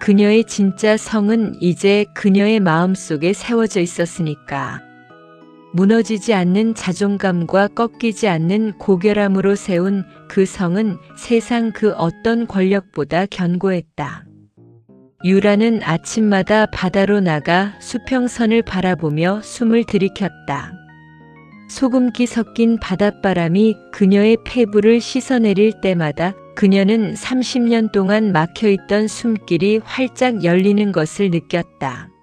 [SPEAKER 1] 그녀의 진짜 성은 이제 그녀의 마음속에 세워져 있었으니까. 무너지지 않는 자존감과 꺾이지 않는 고결함으로 세운 그 성은 세상 그 어떤 권력보다 견고했다. 유라는 아침마다 바다로 나가 수평선을 바라보며 숨을 들이켰다. 소금기 섞인 바닷바람이 그녀의 폐부를 씻어내릴 때마다 그녀는 30년 동안 막혀있던 숨길이 활짝 열리는 것을 느꼈다.